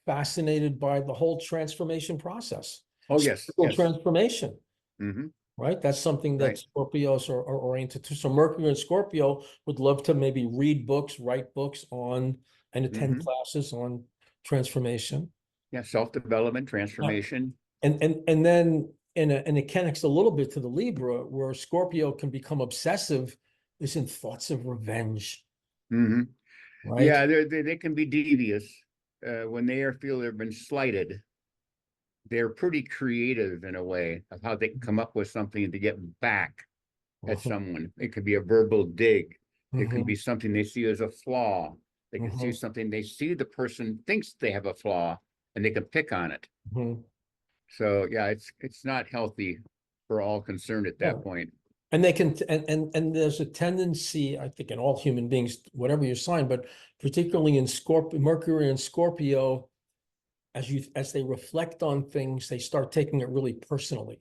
S1: fascinated by the whole transformation process.
S2: Oh, yes,
S1: Spiritual
S2: yes.
S1: transformation,
S2: Hmm.
S1: right? That's something that
S2: Right.
S1: Scorpios are oriented to. So Mercury and Scorpio would love to maybe read books, write books on, and attend
S2: Hmm.
S1: classes on transformation.
S2: Yeah, self-development,
S1: Uh,
S2: transformation.
S1: and then and it connects a little bit to the Libra, where Scorpio can become obsessive, is in thoughts of revenge,
S2: Hmm.
S1: right?
S2: Yeah, they can be devious when they feel they've been slighted. They're pretty creative in a way of how they can come up with something to get back at
S1: Mhm,
S2: someone. It could be a verbal dig. It can be
S1: mhm,
S2: something they see as a flaw. They can see
S1: mhm,
S2: something they see the person thinks they have a flaw and they can pick on it.
S1: mhm.
S2: So yeah, it's not healthy for all concerned at
S1: Yeah.
S2: that point.
S1: And they can, and there's a tendency, I think, in all human beings, whatever your sign, but particularly in Scorpio, Mercury and Scorpio, as they reflect on things, they start taking it really personally.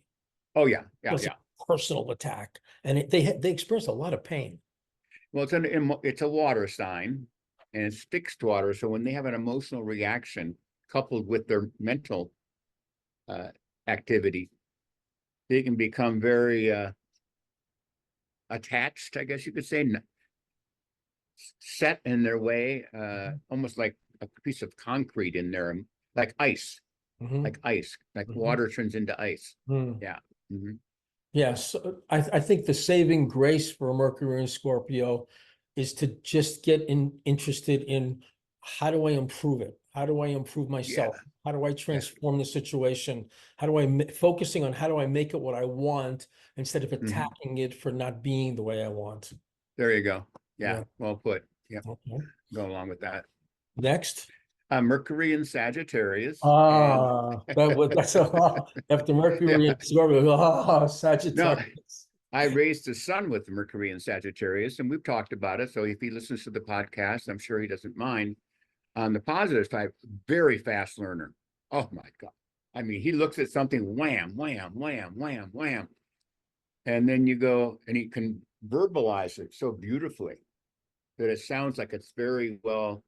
S2: Oh yeah, yeah,
S1: It's a
S2: yeah.
S1: personal attack, and they experience a lot of pain.
S2: Well, it's a water sign and it's fixed water. So when they have an emotional reaction coupled with their mental uh, activity, they can become very attached, I guess you could say, set in their way, almost like a piece of concrete in there, like ice,
S1: Mhm,
S2: like
S1: mhm,
S2: water turns into ice.
S1: mhm.
S2: Yeah. Mhm.
S1: Yes, I think the saving grace for Mercury and Scorpio is to just get interested in, how do I improve it? How do I improve
S2: Yeah.
S1: myself? How do I
S2: Yeah.
S1: transform the situation? How do I focusing on how do I make it what I want instead of
S2: Mhm.
S1: attacking it for not being the way I want?
S2: There you go. Yeah.
S1: Yeah.
S2: Well put. Yeah.
S1: Okay.
S2: Go along with that.
S1: Next.
S2: Mercury in Sagittarius. And
S1: That's after
S2: yeah,
S1: Mercury and Scorpio.
S2: no,
S1: Sagittarius.
S2: I raised a son with Mercury in Sagittarius, and we've talked about it. So if he listens to the podcast, I'm sure he doesn't mind. On the positive side, very fast learner. Oh my God. I mean, he looks at something, wham, wham, wham, wham, wham. And then you go and he can verbalize it so beautifully that it sounds like it's very well,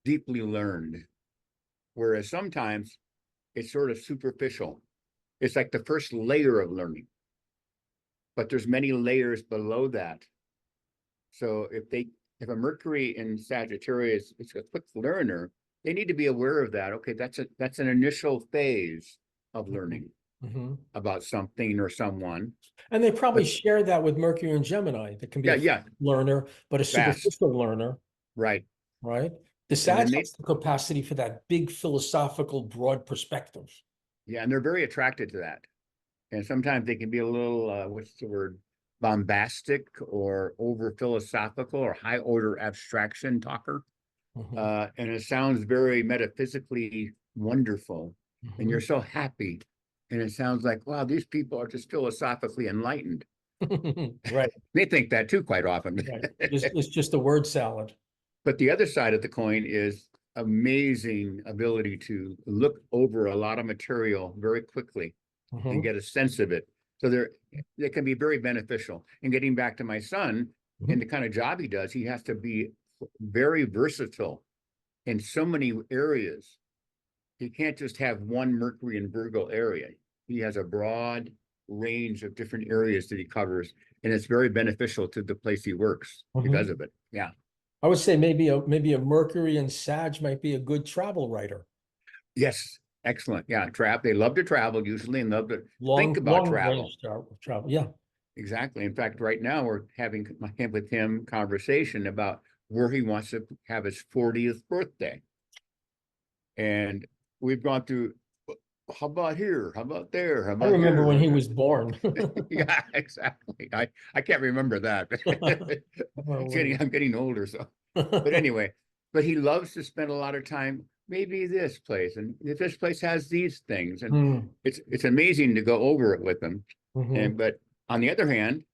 S2: deeply learned. Whereas sometimes it's sort of superficial. It's like the first layer of learning, but there's many layers below that. So if a Mercury in Sagittarius is a quick learner, they need to be aware of that. Okay, that's an initial phase of learning
S1: Mhm.
S2: about something or someone.
S1: And they probably
S2: But
S1: share that with Mercury and Gemini. That can be
S2: yeah,
S1: a
S2: yeah,
S1: learner, but a
S2: fast,
S1: superficial learner,
S2: right.
S1: right? The
S2: And
S1: Sag
S2: then
S1: has the capacity for that big philosophical, broad perspective.
S2: yeah, and they're very attracted to that. And sometimes they can be a little, what's the word, bombastic or over philosophical or high order abstraction talker.
S1: Mhm,
S2: And it sounds very metaphysically wonderful. And you're
S1: mhm.
S2: so happy. And it sounds like, wow, these people are just philosophically enlightened.
S1: Right,
S2: They think that too, quite often.
S1: right. It's just a word salad.
S2: But the other side of the coin is amazing ability to look over a lot of material very quickly and
S1: Mhm,
S2: get a sense of it. So they can be very beneficial. And getting back to my son and
S1: mhm.
S2: the kind of job he does, he has to be very versatile in so many areas. He can't just have one Mercury and Virgo area. He has a broad range of different areas that he covers, and it's very beneficial to the place he works because
S1: Mhm.
S2: of it. Yeah.
S1: I would say maybe a Mercury and Sag might be a good travel writer.
S2: Yes. Excellent. Yeah. They love to travel usually and love to think about
S1: Long
S2: travel.
S1: range travel. Yeah.
S2: Exactly. In fact, right now we're having with him conversation about where he wants to have his 40th birthday. And we've gone through, how about here? How about there? How
S1: I
S2: about
S1: remember when he
S2: here?
S1: was born.
S2: Yeah, exactly. I can't remember that.
S1: Oh,
S2: I'm getting older, so but anyway, but he loves to spend a lot of time maybe this place, and if this place has these things, and
S1: Mm,
S2: it's amazing to go over it with them.
S1: mhm,
S2: And but on the other hand,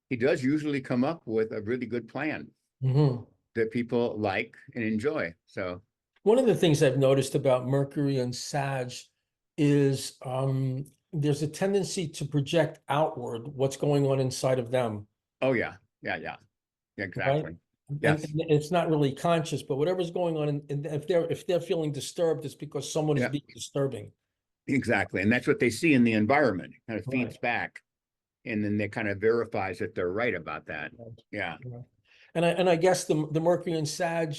S2: he does usually come up with a really good plan
S1: mhm.
S2: that people like and enjoy. So
S1: One of the things I've noticed about Mercury and Sag is there's a tendency to project outward what's going on inside of them,
S2: oh yeah, yeah, yeah,
S1: right?
S2: exactly.
S1: And
S2: Yes.
S1: it's not really conscious, but whatever's going on, and if they're feeling disturbed, it's because someone is
S2: Yeah,
S1: being disturbing.
S2: exactly. And that's what they see in the environment. It kind of
S1: Right.
S2: feeds back, and then they kind of verifies that they're right about that.
S1: Right.
S2: Yeah.
S1: Yeah. And I guess the Mercury and Sag,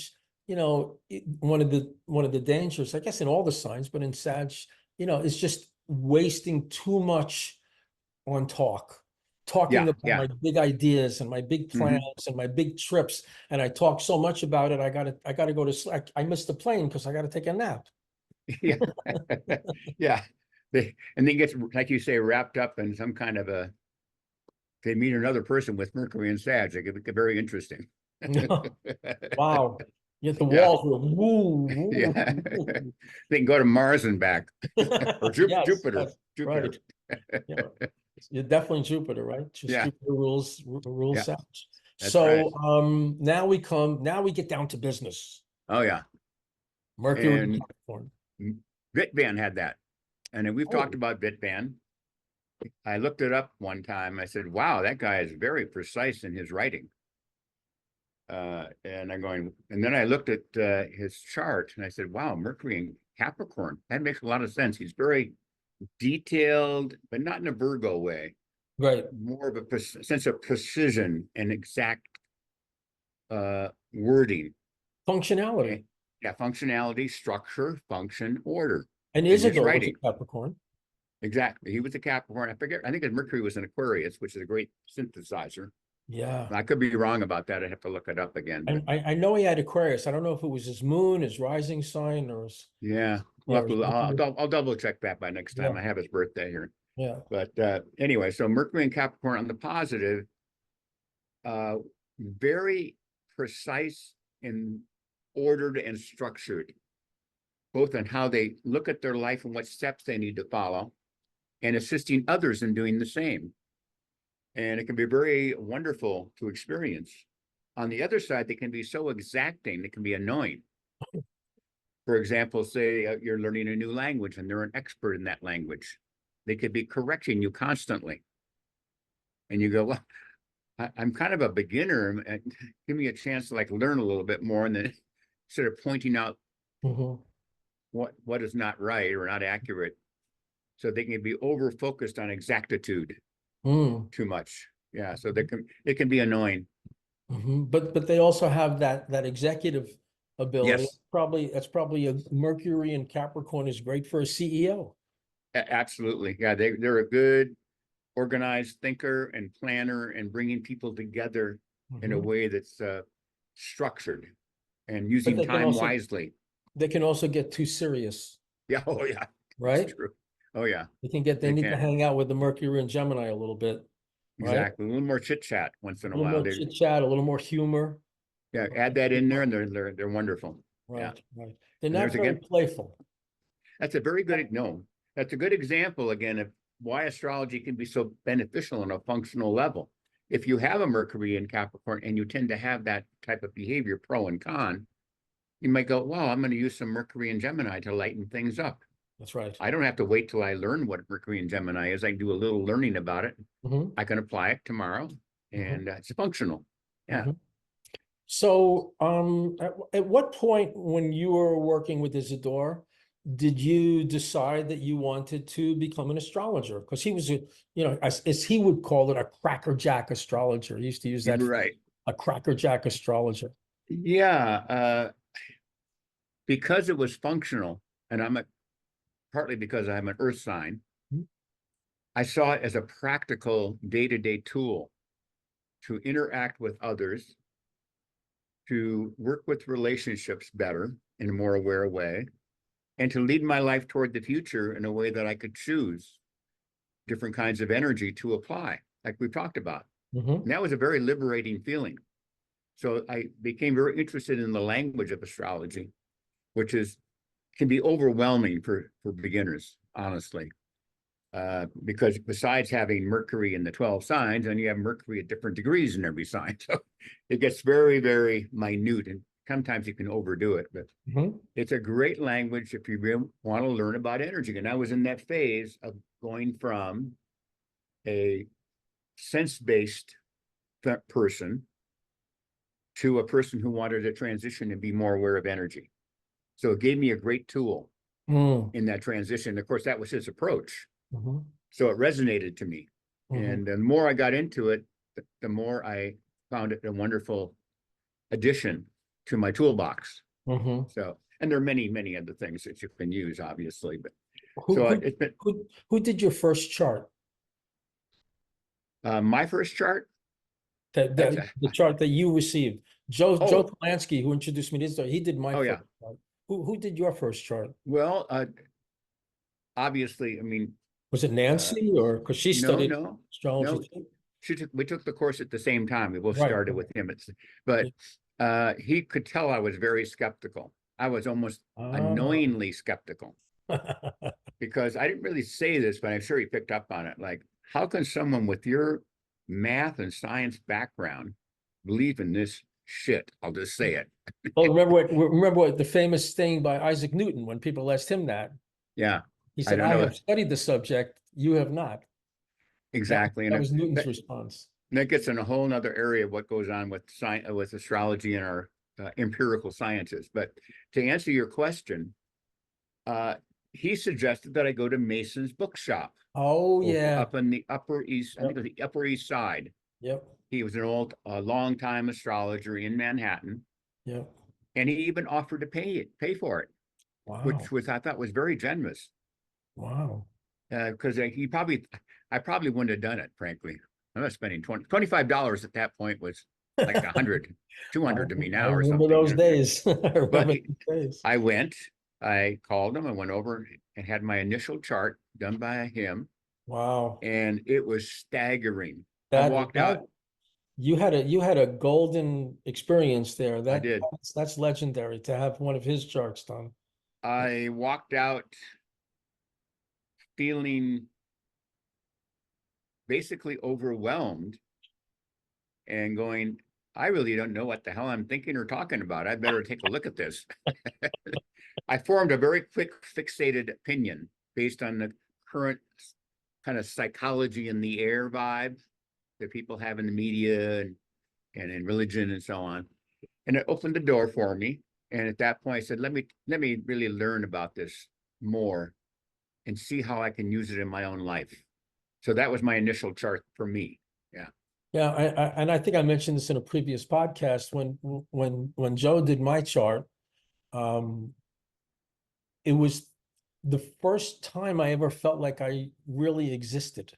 S1: one of the dangers, I guess in all the signs, but in Sag, is just wasting too much on talking
S2: Yeah.
S1: about
S2: Yeah.
S1: my big ideas and my big
S2: Hmm.
S1: plans and my big trips. And I talk so much about it. I gotta go to sleep. I missed the plane because I gotta take a nap.
S2: Yeah. Yeah. And then gets, like you say, wrapped up in some kind of a, they meet another person with Mercury and Sag. It get very interesting.
S1: Wow. Yet the
S2: Yeah.
S1: walls were woo,
S2: Yeah.
S1: woo.
S2: They can go to Mars and back, or
S1: Yes,
S2: Jupiter.
S1: yes,
S2: Jupiter.
S1: right. Yeah. You're definitely Jupiter, right? Just
S2: Yeah.
S1: Jupiter rules
S2: Yeah.
S1: Sag.
S2: That's right.
S1: So now we get down to business.
S2: Oh yeah.
S1: Mercury and
S2: And
S1: Capricorn.
S2: Bitvan had that. And then we've talked
S1: Oh,
S2: about Bitvan. I looked it up one time. I said, wow, that guy is very precise in his writing. And I'm going, and then I looked at his chart and I said, wow, Mercury and Capricorn. That makes a lot of sense. He's very detailed, but not in a Virgo way.
S1: great.
S2: More of a sense of precision and exact wording.
S1: Functionality.
S2: And, yeah, functionality, structure, function, order
S1: And
S2: in his
S1: Isidore was a
S2: writing.
S1: Capricorn.
S2: Exactly. He was a Capricorn. I forget. I think his Mercury was an Aquarius, which is a great synthesizer.
S1: Yeah.
S2: I could be wrong about that. I have to look it up again. But
S1: I know he had Aquarius. I don't know if it was his moon, his rising sign, or his,
S2: yeah, we'll
S1: yeah,
S2: have
S1: his
S2: to.
S1: Mercury.
S2: I'll double check that by next time
S1: Yeah,
S2: I have his birthday here.
S1: yeah.
S2: But anyway, so Mercury and Capricorn on the positive, uh, very precise and ordered and structured, both on how they look at their life and what steps they need to follow, and assisting others in doing the same. And it can be very wonderful to experience. On the other side, they can be so exacting, it can be annoying. For example, say you're learning a new language and they're an expert in that language. They could be correcting you constantly. And you go, well, I'm kind of a beginner. Give me a chance to like learn a little bit more. And then instead of pointing out
S1: Mhm.
S2: what is not right or not accurate, so they can be over focused on exactitude
S1: Mm.
S2: too much. Yeah, so it can be annoying.
S1: Mhm. But they also have that executive ability.
S2: Yes,
S1: That's probably a Mercury and Capricorn is great for a CEO.
S2: absolutely. Yeah, they're a good organized thinker and planner and bringing people together in a
S1: Mhm.
S2: way that's structured and
S1: But
S2: using time wisely.
S1: they can also get too serious,
S2: Yeah, oh yeah, that's
S1: right?
S2: true. Oh yeah,
S1: They
S2: they
S1: need to
S2: can.
S1: hang out with the Mercury and Gemini a little bit, right?
S2: Exactly. A little more chit chat once in
S1: A
S2: a
S1: little
S2: while.
S1: more
S2: They
S1: chit chat, a little more humor.
S2: yeah, add that in there and they're wonderful. Yeah.
S1: Right, right. They're
S2: And
S1: not
S2: there's
S1: very
S2: again,
S1: playful.
S2: that's a very good no, that's a good example again of why astrology can be so beneficial on a functional level. If you have a Mercury in Capricorn and you tend to have that type of behavior, pro and con, you might go, well, I'm going to use some Mercury and Gemini to lighten things up.
S1: That's right.
S2: I don't have to wait till I learn what Mercury and Gemini is. I can do a little learning about it.
S1: Hmm.
S2: I can apply it tomorrow
S1: Hmm.
S2: and it's functional. Yeah.
S1: Hmm. So, at what point when you were working with Isidore, did you decide that you wanted to become an astrologer? Because he was as he would call it, a crackerjack astrologer. He used to use that,
S2: Right.
S1: a crackerjack astrologer.
S2: Yeah. Because it was functional, and partly because I'm an earth sign,
S1: Mhm.
S2: I saw it as a practical day-to-day tool to interact with others, to work with relationships better in a more aware way, and to lead my life toward the future in a way that I could choose different kinds of energy to apply, like we've talked about.
S1: Mhm.
S2: And that was a very liberating feeling. So I became very interested in the language of astrology which can be overwhelming for beginners, honestly. Because besides having Mercury in the 12 signs, and you have Mercury at different degrees in every sign. So it gets very, very minute, and sometimes you can overdo it, but it's a great language if you really want to learn about energy. And I was in that phase of going from a sense-based person to a person who wanted to transition and be more aware of energy. So it gave me a great tool in that transition. Of course, that was his approach. So it resonated to me. And the more I got into it, the more I found it a wonderful addition to my toolbox. So, and there are many, many other things that you can use, obviously, but it's been
S1: who did your first chart?
S2: My first chart.
S1: The chart that you received. Joe Polanski, who introduced me to this, he did my first chart. Who did your first chart?
S2: Well, obviously, I mean,
S1: was it Nancy, or because she studied astrology?
S2: No. We took the course at the same time. We both started with him. But he could tell I was very skeptical. I was almost annoyingly skeptical because I didn't really say this, but I'm sure he picked up on it. Like, how can someone with your math and science background believe in this shit? I'll just say it.
S1: Well, remember what the famous thing by Isaac Newton when people asked him that.
S2: Yeah.
S1: He said, I have studied the subject, you have not.
S2: Exactly.
S1: That was Newton's response.
S2: And that gets in a whole other area of what goes on with science, with astrology and our empirical sciences. But to answer your question, he suggested that I go to Mason's bookshop.
S1: Oh, yeah.
S2: Up in the Upper East, I think it was the Upper East Side.
S1: Yep.
S2: He was a long-time astrologer in Manhattan.
S1: Yep.
S2: And he even offered to pay for it.
S1: Wow.
S2: Which I thought was very generous.
S1: Wow.
S2: Because I probably wouldn't have done it, frankly. I'm not spending $25 at that point was like 100, 200 to me now or something.
S1: Those days.
S2: I went, I called him, I went over and had my initial chart done by him.
S1: Wow.
S2: And it was staggering. I walked out.
S1: You had a golden experience there.
S2: I did.
S1: That's legendary to have one of his charts done.
S2: I walked out feeling basically overwhelmed and going, I really don't know what the hell I'm thinking or talking about. I better take a look at this. I formed a very quick fixated opinion based on the current kind of psychology in the air vibe that people have in the media and in religion and so on. And it opened the door for me. And at that point I said, let me really learn about this more and see how I can use it in my own life. So that was my initial chart for me. Yeah.
S1: Yeah. And I think I mentioned this in a previous podcast when Joe did my chart. It was the first time I ever felt like I really existed.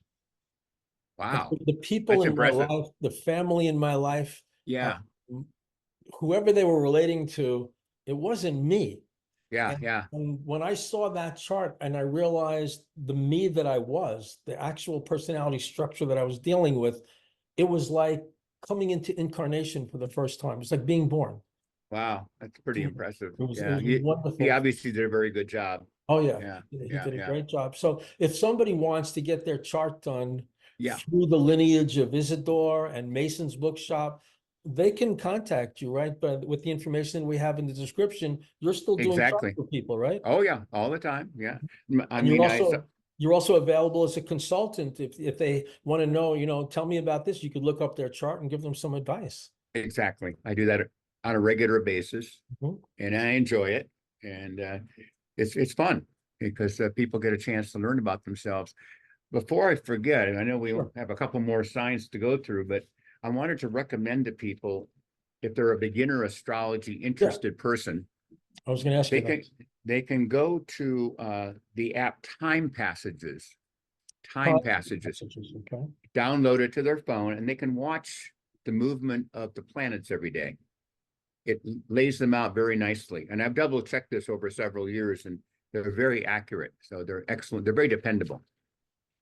S2: Wow.
S1: The people in my life, the family in my life, whoever they were relating to, it wasn't me. And when I saw that chart and I realized the me that I was, the actual personality structure that I was dealing with, it was like coming into incarnation for the first time. It's like being born.
S2: Wow, that's pretty impressive.
S1: It was wonderful.
S2: He obviously did a very good job.
S1: Oh, yeah. He did a great job. So if somebody wants to get their chart done through the lineage of Isidore and Mason's bookshop, they can contact you, right? But with the information we have in the description, you're still doing charts for people, right?
S2: Oh, yeah, all the time. Yeah.
S1: You're also available as a consultant. If they want to know, tell me about this, you could look up their chart and give them some advice.
S2: Exactly. I do that on a regular basis and I enjoy it. And it's fun because people get a chance to learn about themselves. Before I forget, and I know we have a couple more signs to go through, but I wanted to recommend to people, if they're a beginner astrology interested person,
S1: I was going to ask you
S2: they can go to the app Time Passages. Download it to their phone and they can watch the movement of the planets every day. It lays them out very nicely. And I've double checked this over several years and they're very accurate. So they're excellent. They're very dependable.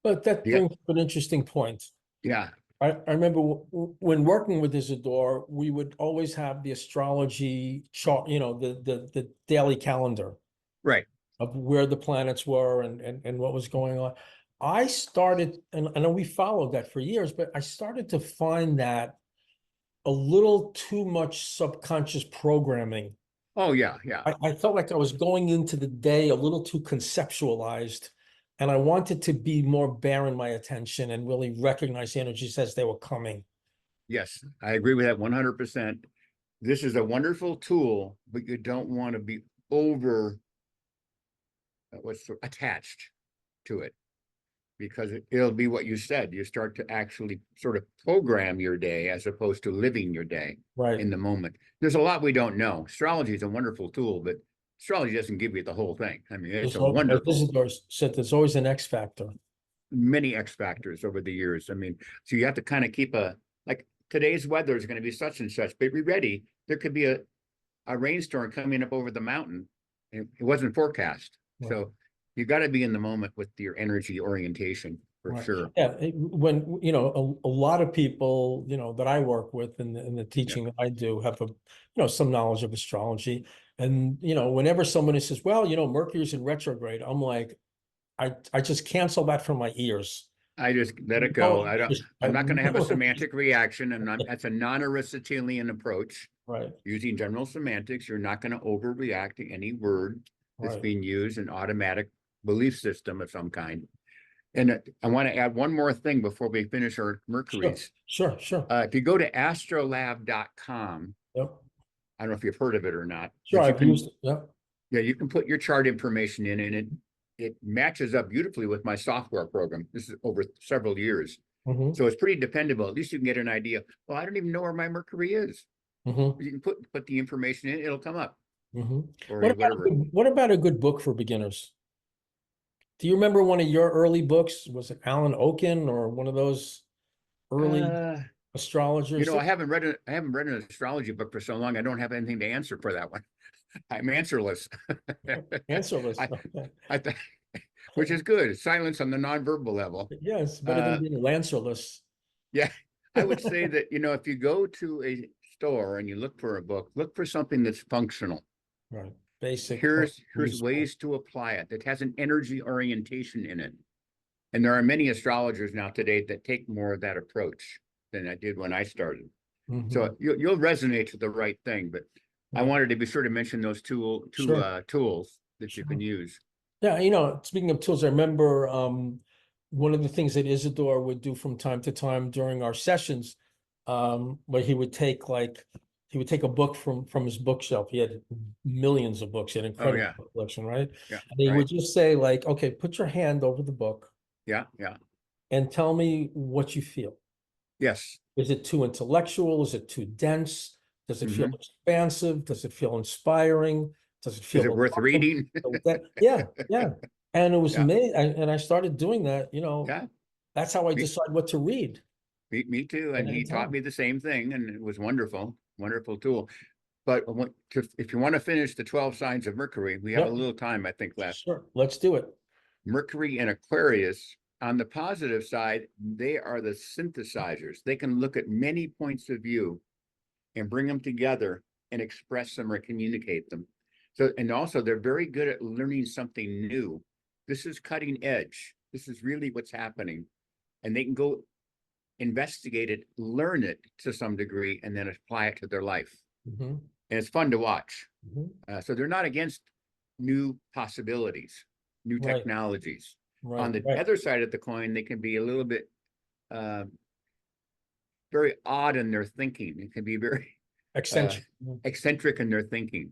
S1: But that brings up an interesting point.
S2: Yeah.
S1: I remember when working with Isidore, we would always have the astrology chart, the daily calendar
S2: Right.
S1: of where the planets were and what was going on. I started, and I know we followed that for years, but I started to find that a little too much subconscious programming.
S2: Oh, yeah, yeah.
S1: I felt like I was going into the day a little too conceptualized, and I wanted to be more bare in my attention and really recognize the energies as they were coming.
S2: Yes, I agree with that 100%. This is a wonderful tool, but you don't want to be over attached to it, because it'll be what you said. You start to actually sort of program your day as opposed to living your day
S1: Right.
S2: in the moment. There's a lot we don't know. Astrology is a wonderful tool, but astrology doesn't give you the whole thing. I mean, it's
S1: As
S2: a wonderful,
S1: Isidore said, there's always an X factor.
S2: many X factors over the years. I mean, so you have to kind of keep like today's weather is going to be such and such, but be ready. There could be a rainstorm coming up over the mountain, and it wasn't forecast.
S1: Right.
S2: So you got to be in the moment with your energy orientation for
S1: Right.
S2: sure.
S1: Yeah, when a lot of people that I work with in the teaching that I do have some knowledge of astrology, and whenever somebody says, well, Mercury's in retrograde, I'm like, I just cancel that from my ears.
S2: I just let it go. I'm not going to have a semantic reaction, and that's a non-Aristotelian approach.
S1: Right.
S2: Using general semantics, you're not going to overreact to any word that's being used, an automatic belief system of some kind. And I want to add one more thing before we finish our Mercuries.
S1: Sure.
S2: If you go to astrolab.com,
S1: Yep.
S2: I don't know if you've heard of it or not.
S1: Sure, I've used it. Yep.
S2: Yeah, you can put your chart information in, and it matches up beautifully with my software program. This is over several years.
S1: Mm-hmm.
S2: So it's pretty dependable. At least you can get an idea. Well, I don't even know where my Mercury is.
S1: Mm-hmm.
S2: You can put the information in, it'll come up.
S1: Mm-hmm.
S2: Or
S1: What what about a good book for beginners? Do you remember one of your early books? Was it Alan Oken or one of those early astrologers?
S2: I haven't read an astrology book for so long. I don't have anything to answer for that one. I'm answerless.
S1: Answerless.
S2: Which is good. Silence on the nonverbal level.
S1: Yes, better than being answerless.
S2: Yeah, I would say that if you go to a store and you look for a book, look for something that's functional.
S1: Right. Basic.
S2: Here's ways to apply it that has an energy orientation in it. And there are many astrologers now today that take more of that approach than I did when I started.
S1: Mm-hmm.
S2: So you'll resonate to the right thing, but I wanted to be sure to mention those two tools that you can use.
S1: Yeah, speaking of tools, I remember one of the things that Isidore would do from time to time during our sessions, where he would take a book from his bookshelf. He had millions of books, he had an incredible collection, right?
S2: Yeah.
S1: And he would just say, like, okay, put your hand over the book.
S2: Yeah.
S1: And tell me what you feel.
S2: Yes.
S1: Is it too intellectual? Is it too dense? Does it feel expansive? Does it feel inspiring? Does it feel
S2: Is it worth reading?
S1: Yeah. And it was me, and I started doing that, that's how I decide what to read.
S2: Me too. And he taught me the same thing, and it was wonderful tool. But if you want to finish the 12 signs of Mercury, we have a little time, I think, left.
S1: Sure, let's do it.
S2: Mercury and Aquarius, on the positive side, they are the synthesizers. They can look at many points of view and bring them together and express them or communicate them. So, and also they're very good at learning something new. This is cutting edge. This is really what's happening. And they can go investigate it, learn it to some degree, and then apply it to their life.
S1: Mm-hmm.
S2: And it's fun to watch.
S1: Mm-hmm.
S2: So they're not against new possibilities, new technologies. On the other side of the coin, they can be a little bit very odd in their thinking. It can be very eccentric in their thinking.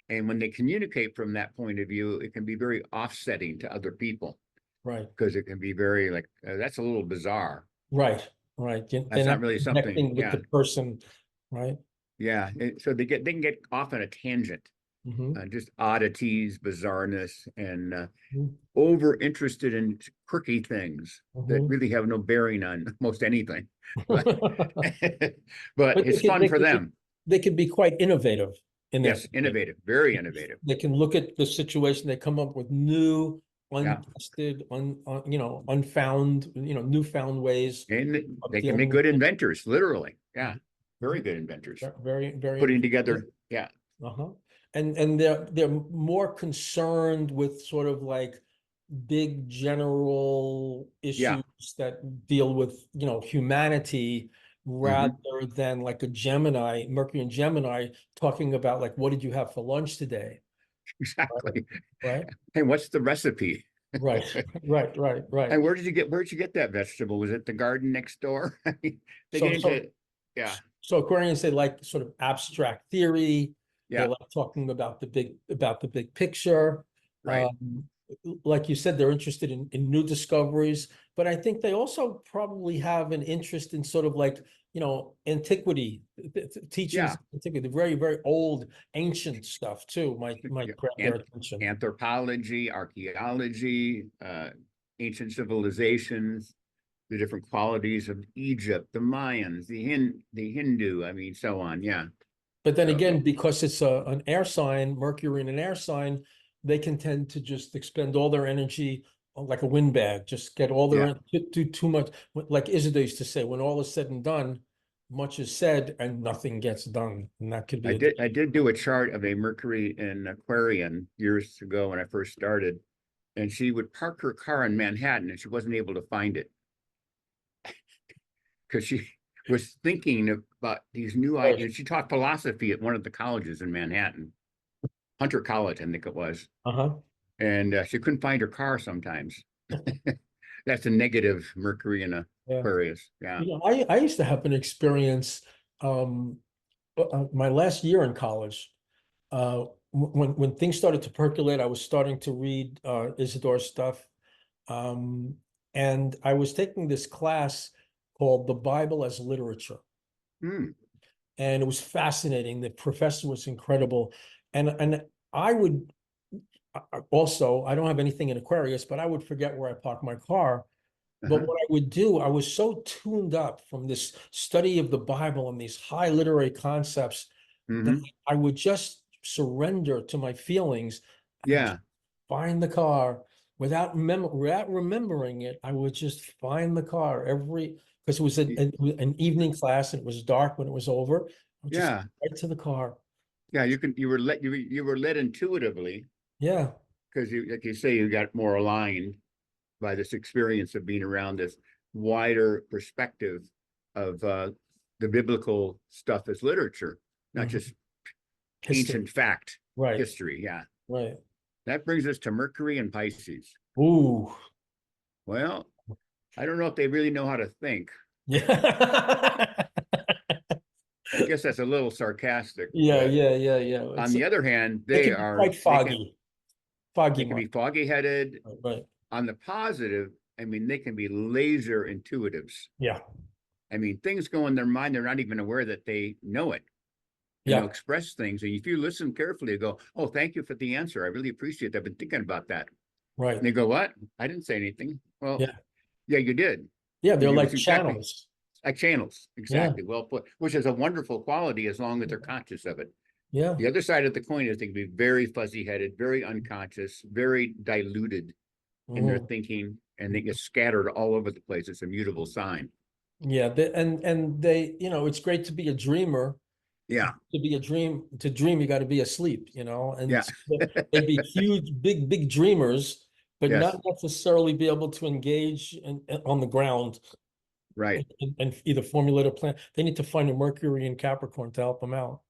S2: And when they communicate from that point of view, it can be very offsetting to other people.
S1: Right.
S2: Because it can be very that's a little bizarre.
S1: Right.
S2: That's not really something
S1: with the person, right?
S2: Yeah. So they can get off on a tangent. Just oddities, bizarreness, and over interested in quirky things that really have no bearing on most anything. But it's fun for them.
S1: They can be quite innovative in
S2: innovative, very innovative.
S1: They can look at the situation, they come up with new
S2: Yeah.
S1: untested, unfound, newfound ways
S2: And
S1: of
S2: they can be
S1: dealing with
S2: good
S1: things.
S2: inventors, literally. Yeah.
S1: Mhm.
S2: Very good inventors.
S1: Very, very
S2: Putting
S1: interesting.
S2: together, yeah.
S1: Uh-huh. And they're more concerned with sort of like big general
S2: Yeah.
S1: issues that deal with, humanity rather
S2: Mhm.
S1: than like a Gemini, Mercury and Gemini talking about like, what did you have for lunch today?
S2: Exactly.
S1: Right?
S2: And what's the recipe?
S1: Right, right, right, right.
S2: And where'd you get that vegetable? Was it the garden next door? They
S1: So,
S2: get
S1: so,
S2: into, yeah,
S1: so Aquarians, they like sort of abstract theory. They
S2: yeah,
S1: like talking about the big picture.
S2: right.
S1: Um, like you said, they're interested in new discoveries, but I think they also probably have an interest in sort of like, antiquity, teachings,
S2: Yeah.
S1: of antiquity, the very, very old, ancient stuff too,
S2: Yeah.
S1: might grab their attention.
S2: Anthropology, archaeology, ancient civilizations, the different qualities of Egypt, the Mayans, the Hindu, I mean, so on. Yeah.
S1: But then
S2: So
S1: again, because it's an air sign, Mercury in an air sign, they can tend to just expend all their energy like a windbag, just get all
S2: yeah,
S1: their, do too much. Like Isidore used to say, when all is said and done, much is said and nothing gets done. And that could be a
S2: I did do a chart of a Mercury in Aquarian years ago when I first started, and she would park her car in Manhattan and she wasn't able to find it because she was thinking about these new
S1: right.
S2: ideas. She taught philosophy at one of the colleges in Manhattan, Hunter College, I think it was,
S1: Uh-huh.
S2: and she couldn't find her car sometimes. That's a negative Mercury in
S1: Yeah.
S2: Aquarius. Yeah.
S1: I used to have an experience, um, my last year in college, when things started to percolate, I was starting to read Isidore's stuff. Um, and I was taking this class called The Bible as Literature.
S2: Hmm.
S1: And it was fascinating. The professor was incredible. And I would also, I don't have anything in Aquarius, but I would forget where I parked my car. But
S2: Uh-huh.
S1: what I would do, I was so tuned up from this study of the Bible and these high literary concepts that
S2: Hmm.
S1: I would just surrender to my feelings and
S2: Yeah.
S1: find the car without remembering it. I would just find the car because it was an evening class and it was dark when it was over. I would just
S2: Yeah.
S1: right to the car.
S2: Yeah. You were led intuitively
S1: Yeah.
S2: because like you say, you got more aligned by this experience of being around this wider perspective of the biblical stuff as literature, not
S1: Mhm.
S2: just
S1: History.
S2: ancient fact
S1: Right.
S2: history. Yeah.
S1: Right.
S2: That brings us to Mercury and Pisces.
S1: Ooh.
S2: Well, I don't know if they really know how to think.
S1: Yeah.
S2: I guess that's a little sarcastic,
S1: Yeah,
S2: but
S1: yeah, yeah, yeah.
S2: on the other hand,
S1: It can be quite foggy
S2: they can
S1: mind.
S2: be foggy headed.
S1: Right.
S2: On the positive, I mean, they can be laser intuitives.
S1: Yeah.
S2: I mean, things go in their mind, they're not even aware that they know it. And they'll
S1: Yeah.
S2: express things. And if you listen carefully, you go, "Oh, thank you for the answer. I really appreciate that. I've been thinking about that."
S1: Right.
S2: And they go, "What? I didn't say anything." Well,
S1: Yeah.
S2: yeah, you did.
S1: Yeah. They're
S2: It was
S1: like
S2: exactly
S1: channels.
S2: like channels.
S1: Yeah.
S2: Exactly. Well put, which is a wonderful quality as long as they're conscious of it.
S1: Yeah.
S2: The other side of the coin is they can be very fuzzy headed, very unconscious, very diluted in their
S1: Mhm.
S2: thinking, and they get scattered all over the place. It's a mutable sign.
S1: Yeah. And they, it's great to be a dreamer.
S2: Yeah.
S1: To dream, you got to be asleep, and
S2: Yeah.
S1: so they'd be huge, big, big dreamers, but
S2: Yes.
S1: not necessarily be able to engage on the ground
S2: Right.
S1: and either formulate a plan. They need to find a Mercury and Capricorn to help them out.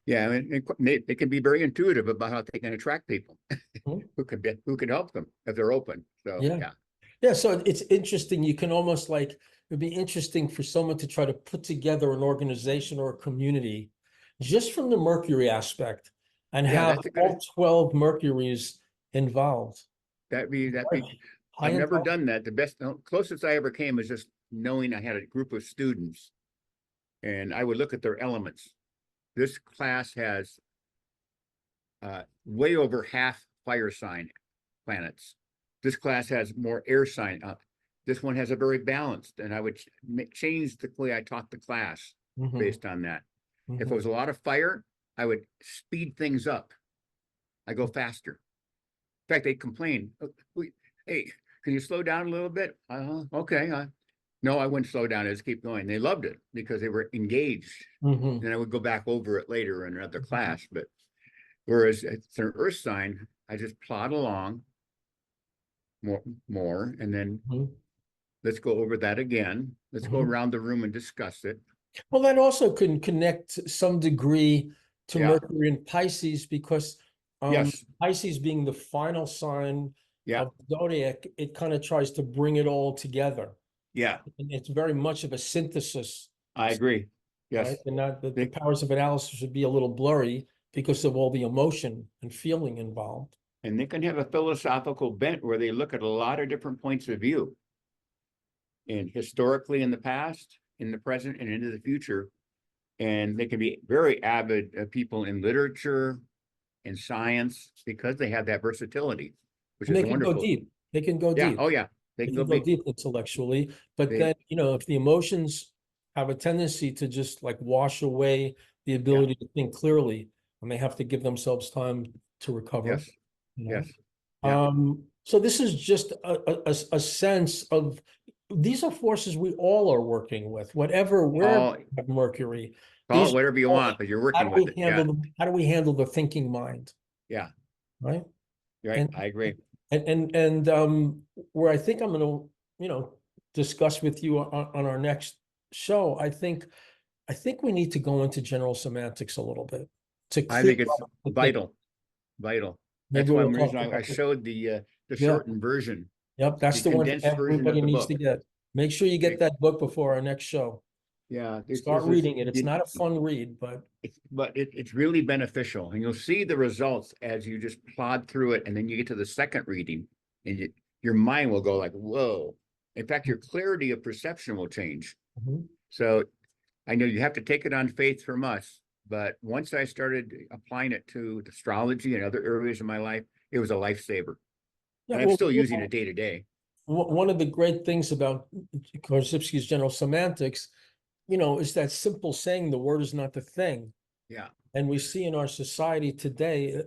S2: Yeah. I mean, they can be very intuitive about how they can attract people
S1: Mhm.
S2: who can help them if they're open. So
S1: Yeah.
S2: yeah.
S1: Yeah. So it's interesting. You can almost it'd be interesting for someone to try to put together an organization or a community just from the Mercury aspect and
S2: Yeah,
S1: have
S2: that's a good
S1: all 12 Mercuries involved.
S2: that
S1: Right.
S2: be
S1: High
S2: I've never
S1: involved.
S2: done that. The best closest I ever came is just knowing I had a group of students and I would look at their elements. This class has way over half fire sign planets. This class has more air sign. This one has a very balanced, and I would change the way I taught the class
S1: Mhm,
S2: based on that. If it
S1: mhm.
S2: was a lot of fire, I would speed things up. I go faster. In fact, they complain. hey, can you slow down a little bit? Okay. No, I wouldn't slow down. I just keep going. They loved it because they were engaged.
S1: Mhm.
S2: And I would go back over it later in another class. But whereas it's an earth sign, I just plod along more, and then
S1: Mhm.
S2: let's go over that again. Let's go
S1: Mhm.
S2: around the room and discuss it.
S1: Well, that also can connect to some degree to
S2: Yeah.
S1: Mercury and Pisces because
S2: Yes.
S1: Pisces being the final sign
S2: Yeah.
S1: of zodiac, it kind of tries to bring it all together.
S2: Yeah.
S1: And it's very much of a synthesis,
S2: I agree.
S1: right?
S2: Yes.
S1: And not the
S2: They,
S1: powers of analysis would be a little blurry because of all the emotion and feeling involved.
S2: and they can have a philosophical bent where they look at a lot of different points of view. And historically in the past, in the present, and into the future. And they can be very avid people in literature and science because they have that versatility, which
S1: And
S2: is
S1: they can go
S2: wonderful.
S1: deep. They can go
S2: Yeah.
S1: deep.
S2: Oh, yeah. They
S1: They
S2: can
S1: can
S2: go
S1: go
S2: big.
S1: deep intellectually, but
S2: They,
S1: then, if the emotions have a tendency to just like wash away the
S2: yeah.
S1: ability to think clearly, and they have to give themselves time to recover,
S2: Yes.
S1: you know?
S2: Yes. Yeah.
S1: So this is just a sense of, these are forces we all are working with, wherever
S2: All
S1: we have Mercury.
S2: call it
S1: These,
S2: whatever you want, but you're
S1: how
S2: working
S1: do
S2: with
S1: we
S2: it. Yeah.
S1: handle how do we handle the thinking mind,
S2: Yeah.
S1: right?
S2: Right.
S1: And
S2: I agree.
S1: where I think I'm gonna, discuss with you on our next show, I think we need to go into general semantics a little bit to
S2: I
S1: clear
S2: think it's
S1: up the thing.
S2: vital. Vital. That's
S1: Maybe
S2: why
S1: we'll
S2: the reason
S1: talk
S2: I
S1: about it.
S2: showed the
S1: Yeah,
S2: shortened version,
S1: yep,
S2: the
S1: that's the one
S2: condensed version of
S1: everybody
S2: the
S1: needs to
S2: book.
S1: get. Make sure you get
S2: It-
S1: that book before our next show.
S2: yeah.
S1: Start reading it. It's not a fun read, but
S2: It's really beneficial, and you'll see the results as you just plod through it, and then you get to the second reading, and your mind will go like, "Whoa!" In fact, your clarity of perception will change.
S1: Mhm.
S2: So I know you have to take it on faith from us, but once I started applying it to astrology and other areas of my life, it was a lifesaver,
S1: Yeah,
S2: and I'm
S1: well,
S2: still using it day to day.
S1: one of the great things about Korzybski's general semantics, is that simple saying, the word is not the thing.
S2: Yeah.
S1: And we see in our society today,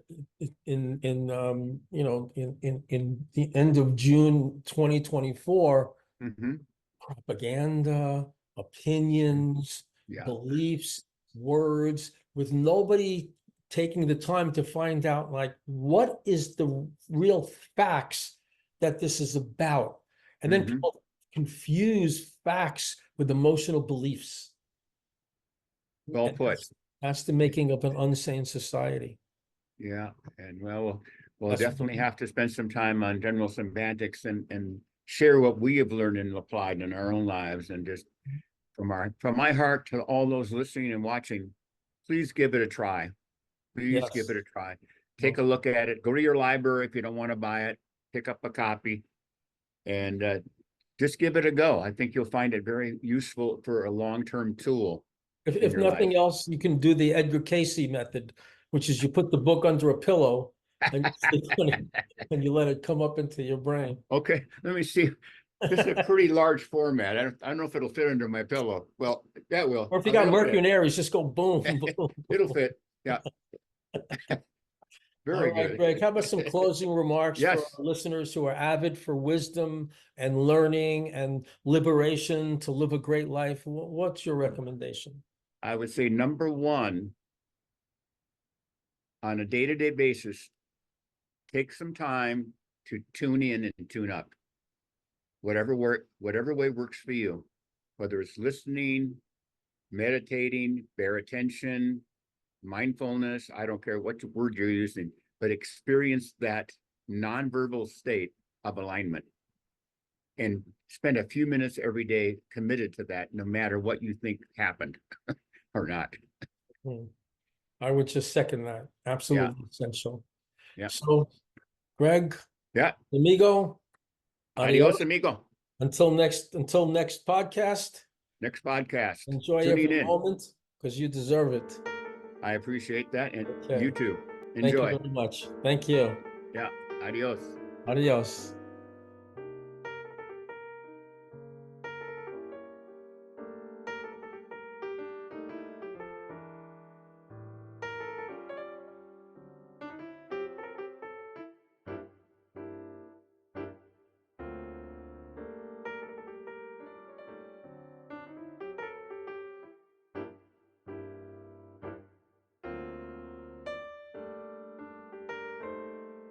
S1: in the end of June 2024,
S2: Hmm.
S1: propaganda, opinions,
S2: Yeah.
S1: beliefs, words, with nobody taking the time to find out, like, what is the real facts that this is about? And then
S2: Hmm.
S1: people confuse facts with emotional beliefs.
S2: Well
S1: And
S2: put.
S1: that's the making of an insane society.
S2: Yeah, and we'll
S1: That's
S2: definitely have to spend some time on general semantics and share what we have learned and applied in our own lives, and just from my heart to all those listening and watching, please give it a try. Please give
S1: yes.
S2: it a try. Take a look at it. Go to your library if you don't want to buy it. Pick up a copy and just give it a go. I think you'll find it very useful for a long-term tool in
S1: If
S2: your life.
S1: nothing else, you can do the Edgar Casey method, which is you put the book under a pillow and you sleep on it, and you let it come up into your brain.
S2: Okay, let me see. This is a pretty large format. I don't know if it'll fit under my pillow. Well, that will.
S1: Or if you got
S2: It'll
S1: Mercury
S2: fit.
S1: and Aries, just go boom, boom.
S2: It'll fit. Yeah,
S1: All
S2: very
S1: right,
S2: good.
S1: Greg, how about some closing remarks for
S2: Yes,
S1: our listeners who are avid for wisdom and learning and liberation to live a great life? What's your recommendation?
S2: I would say number one, on a day-to-day basis, take some time to tune in and tune up. Whatever way works for you, whether it's listening, meditating, bear attention, mindfulness, I don't care what word you're using, but experience that nonverbal state of alignment and spend a few minutes every day committed to that, no matter what you think happened or not.
S1: Hmm. I would just second that.
S2: Yeah.
S1: Absolutely essential.
S2: Yeah.
S1: So, Greg,
S2: Yeah.
S1: amigo,
S2: Adios,
S1: adios.
S2: amigo.
S1: Until next podcast,
S2: Next podcast.
S1: enjoy
S2: Tuning
S1: every
S2: in.
S1: moment because you deserve it.
S2: I appreciate that. And
S1: Okay.
S2: you too.
S1: Thank you
S2: Enjoy.
S1: very much. Thank you.
S2: Yeah. Adios.
S1: Adios.